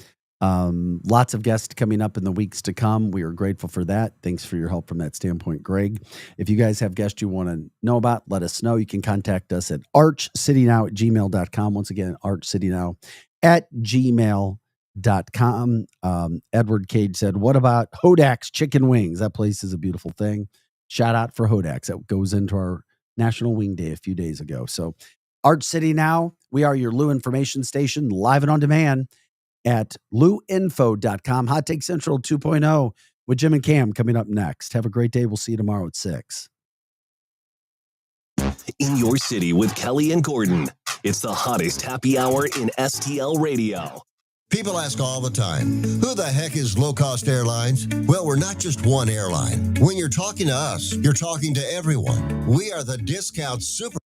[SPEAKER 2] Lots of guests coming up in the weeks to come. We are grateful for that. Thanks for your help from that standpoint, Greg. If you guys have guests you want to know about, let us know. You can contact us at archcitynow@gmail.com. Once again, archcitynow@gmail.com. Edward Cage said, what about Hodak's Chicken Wings? That place is a beautiful thing. Shout out for Hodak's. That goes into our National Wing Day a few days ago. So Arch City Now, we are your Lou information station, live and on demand at louinfo.com. Hot Take Central 2.0 with Jim and Cam coming up next. Have a great day. We'll see you tomorrow at 6.
[SPEAKER 1] In your city with Kelly and Gordon. It's the hottest happy hour in STL radio.
[SPEAKER 12] People ask all the time, who the heck is Low Cost Airlines? Well, we're not just one airline. When you're talking to us, you're talking to everyone. We are the discount super